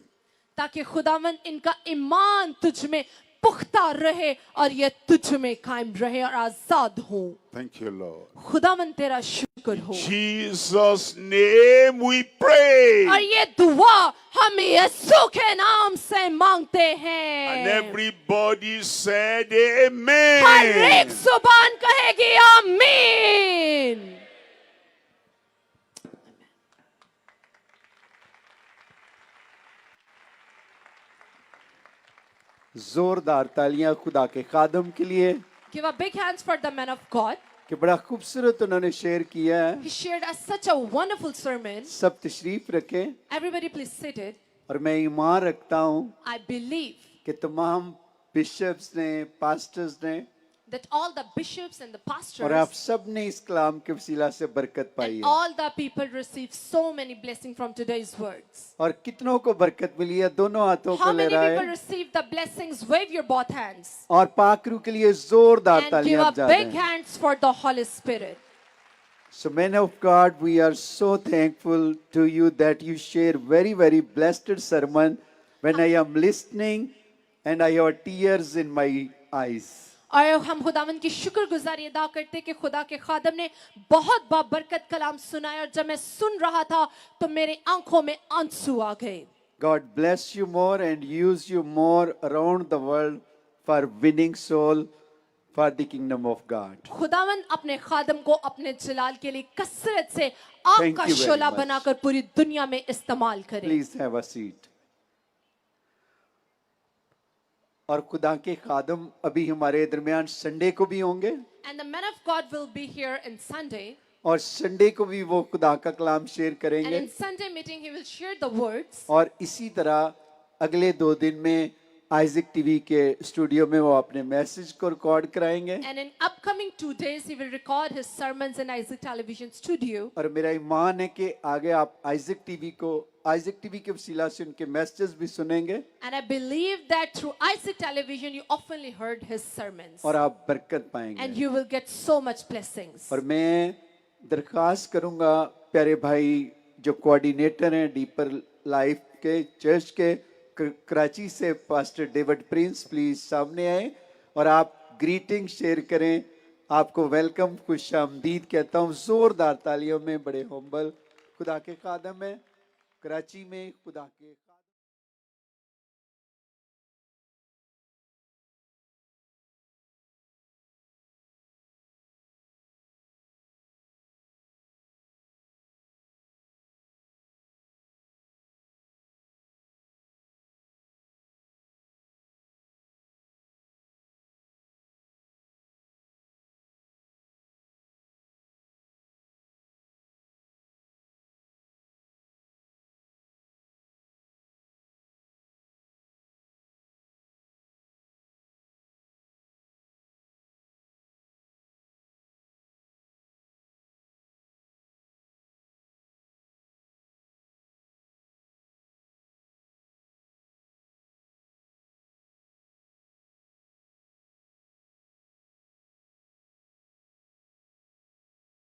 ताकि खुदावंद इनका ईमान तुझ में पुख्ता रहे और ये तुझ में कायम रहे और आजाद हो Thank you, Lord. खुदावंद तेरा शुक्र हो Jesus' name we pray. और ये दुआ हम यीशु के नाम से मांगते हैं And everybody said हर एक amen. जुबान कहेगी आमीन जोरदार तालियां खुदा के खादम के लिए Give a big hands for the man of God. कि बड़ा खूबसूरत उन्होंने शेयर किया है। He shared us such a wonderful sermon. सब तशरीफ रखें Everybody please sit it. और मैं ईमान रखता हूँ I believe कि तमाम बिशप्स ने पास्टर्स ने that all the bishops and the और आप pastors सब ने इस कलाम के वसीला से बरकत पाई and है all the people received so many blessings from today's words. और कितनों को बरकत मिली है दोनों हाथों को How ले many रहा people है received the blessings? Wave your both hands. और पाकरू के लिए जोरदार And give तालियां a आप जा big दें। hands for the Holy Spirit. So men of God, we are so thankful to you that you share very blessed sermon when I am listening and I have tears in my eyes. और हम खुदावंद की शुक्रगुजारी अदा करते कि खुदा के खादम ने बहुत बाबरकत कलाम सुनाया और जब मैं सुन रहा था तो मेरी आंखों में आंसू आ गए God bless you more and use you more around the world for winning soul for the kingdom of God. खुदावन अपने खादम को अपने जलाल के लिए कसरत से आग Thank का you very शोला much. बनाकर पूरी दुनिया में इस्तेमाल करें। Please have a seat. और खुदा के खादम अभी हमारे दरमियान संडे को भी होंगे And the man of God will be here on Sunday. और संडे को भी वो खुदा का कलाम शेयर And करेंगे in Sunday meeting, he will share the words. और इसी तरह अगले 2 दिन में आइजक टीवी के स्टूडियो में वो अपने मैसेज को रिकॉर्ड कराएंगे And in upcoming 2 days, he will record his sermons in Isaac Television Studio. और मेरा ईमान है कि आगे आप आइजक टीवी के वसीला से उनके मैसेजेस भी सुनेंगे And I believe that through Isaac Television, you oftenly heard his sermons. और आप बरकत And पाएंगे you will get so much blessings. और मैं दरखास्त करूंगा प्यारे भाई जो कोऑर्डिनेटर हैं डीपर लाइफ के चर्च के कराची से पास्टर डेविड प्रिंस प्लीज सामने आए और आप ग्रीटिंग शेयर करें। आपको वेलकम खुशामदीद कहता हूँ जोरदार तालियों में। बड़े हम्बल खुदा के खादम है कराची में खुदा के